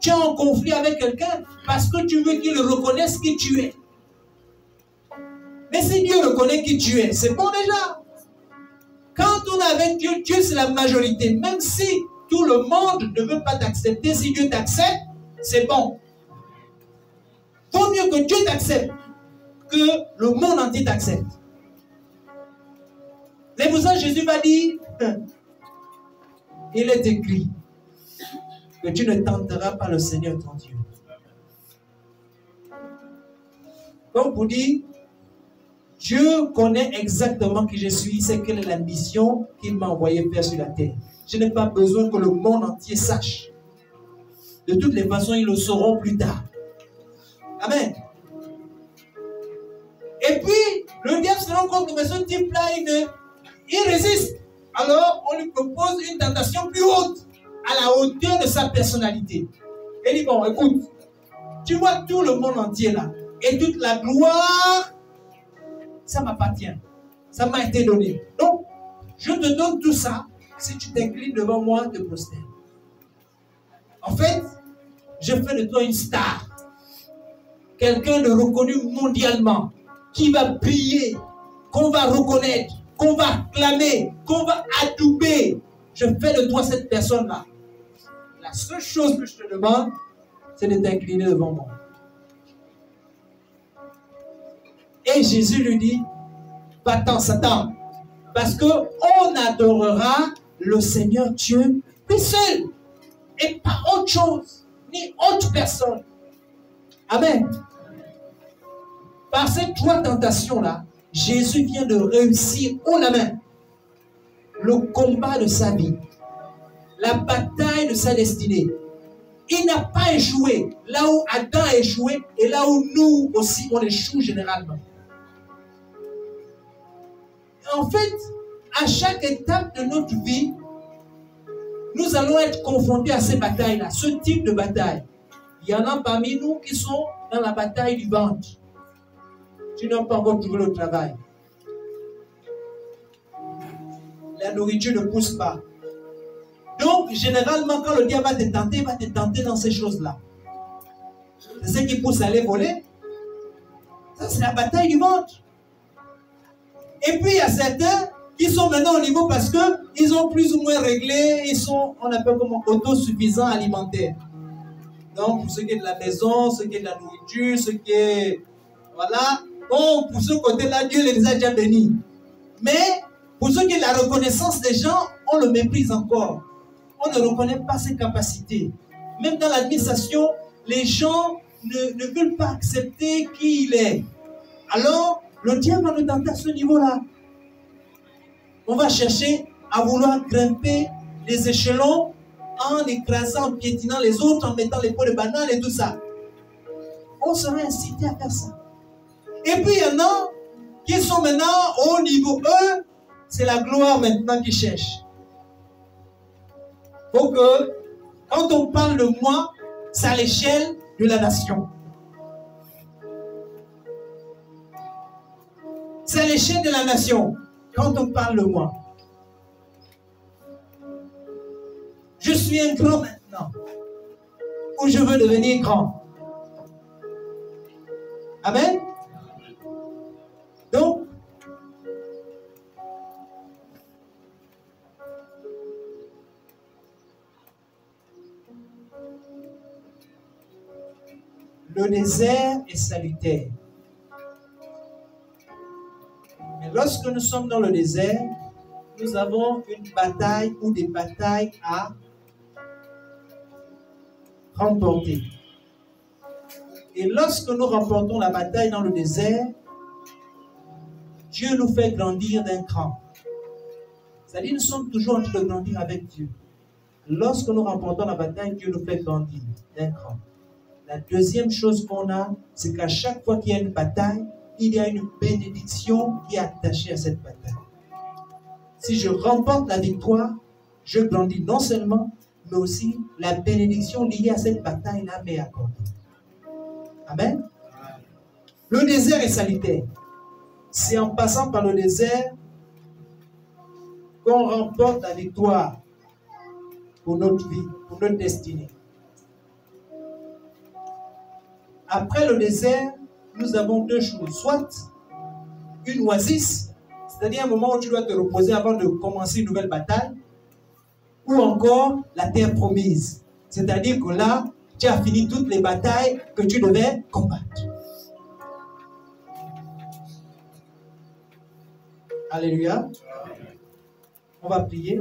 Tu es en conflit avec quelqu'un parce que tu veux qu'il reconnaisse qui tu es. Mais si Dieu reconnaît qui tu es, c'est bon déjà. Quand on est avec Dieu, Dieu c'est la majorité. Même si tout le monde ne veut pas t'accepter, si Dieu t'accepte, c'est bon. Vaut mieux que Dieu t'accepte que le monde entier t'accepte. C'est pour ça que Jésus va dire, il est écrit que tu ne tenteras pas le Seigneur ton Dieu. Comme pour dire, Dieu connaît exactement qui je suis, c'est quelle est la mission qu'il m'a envoyé faire sur la terre. Je n'ai pas besoin que le monde entier sache. De toutes les façons, ils le sauront plus tard. Amen. Et puis, le diable se rend compte que ce type-là, il résiste. Alors, on lui propose une tentation plus haute, à la hauteur de sa personnalité. Il dit, bon, écoute, tu vois tout le monde entier là, et toute la gloire, ça m'appartient. Ça m'a été donné. Donc, je te donne tout ça, si tu t'inclines devant moi, te prosterne. En fait, je fais de toi une star. Quelqu'un de reconnu mondialement, qui va briller, qu'on va reconnaître, qu'on va acclamer, qu'on va adouber. Je fais de toi cette personne-là. La seule chose que je te demande, c'est de t'incliner devant moi. Et Jésus lui dit, va-t'en Satan, parce qu'on adorera le Seigneur Dieu, lui seul, et pas autre chose, ni autre personne. Amen. Par ces trois tentations-là, Jésus vient de réussir haut la main le combat de sa vie, la bataille de sa destinée. Il n'a pas échoué là où Adam a échoué et là où nous aussi on échoue généralement. En fait, à chaque étape de notre vie, nous allons être confrontés à ces batailles-là, ce type de bataille. Il y en a parmi nous qui sont dans la bataille du ventre. Tu n'as pas encore trouvé le travail. La nourriture ne pousse pas. Donc, généralement, quand le diable va te tenter, il va te tenter dans ces choses-là. C'est ce qui pousse à aller voler. Ça, c'est la bataille du ventre. Et puis, il y a certains qui sont maintenant au niveau parce qu'ils ont plus ou moins réglé, ils sont, on appelle comme autosuffisants alimentaires. Donc, pour ce qui est de la maison, ce qui est de la nourriture, ce qui est... Voilà. Bon, pour ce côté-là, Dieu les a déjà bénis. Mais, pour ce qui est de la reconnaissance des gens, on le méprise encore. On ne reconnaît pas ses capacités. Même dans l'administration, les gens ne veulent pas accepter qui il est. Alors, le diable va nous tenter à ce niveau-là. On va chercher à vouloir grimper les échelons en écrasant, en piétinant les autres, en mettant les pots de banane et tout ça. On sera incité à faire ça. Et puis, il y en a qui sont maintenant au niveau E, c'est la gloire maintenant qu'ils cherchent. Faut que, quand on parle de moi, c'est à l'échelle de la nation. C'est à l'échelle de la nation, quand on parle de moi. Je suis un grand maintenant, ou je veux devenir grand. Amen. Donc, le désert est salutaire. Mais lorsque nous sommes dans le désert, nous avons une bataille ou des batailles à remporter. Et lorsque nous remportons la bataille dans le désert, Dieu nous fait grandir d'un cran. C'est-à-dire nous sommes toujours en train de grandir avec Dieu. Lorsque nous remportons la bataille, Dieu nous fait grandir d'un cran. La deuxième chose qu'on a, c'est qu'à chaque fois qu'il y a une bataille, il y a une bénédiction qui est attachée à cette bataille. Si je remporte la victoire, je grandis non seulement, mais aussi la bénédiction liée à cette bataille-là m'est accordée. Amen. Le désert est salutaire. C'est en passant par le désert qu'on remporte la victoire pour notre vie, pour notre destinée. Après le désert, nous avons deux choses. Soit une oasis, c'est-à-dire un moment où tu dois te reposer avant de commencer une nouvelle bataille, ou encore la terre promise. C'est-à-dire que là, tu as fini toutes les batailles que tu devais combattre. Alléluia. On va prier.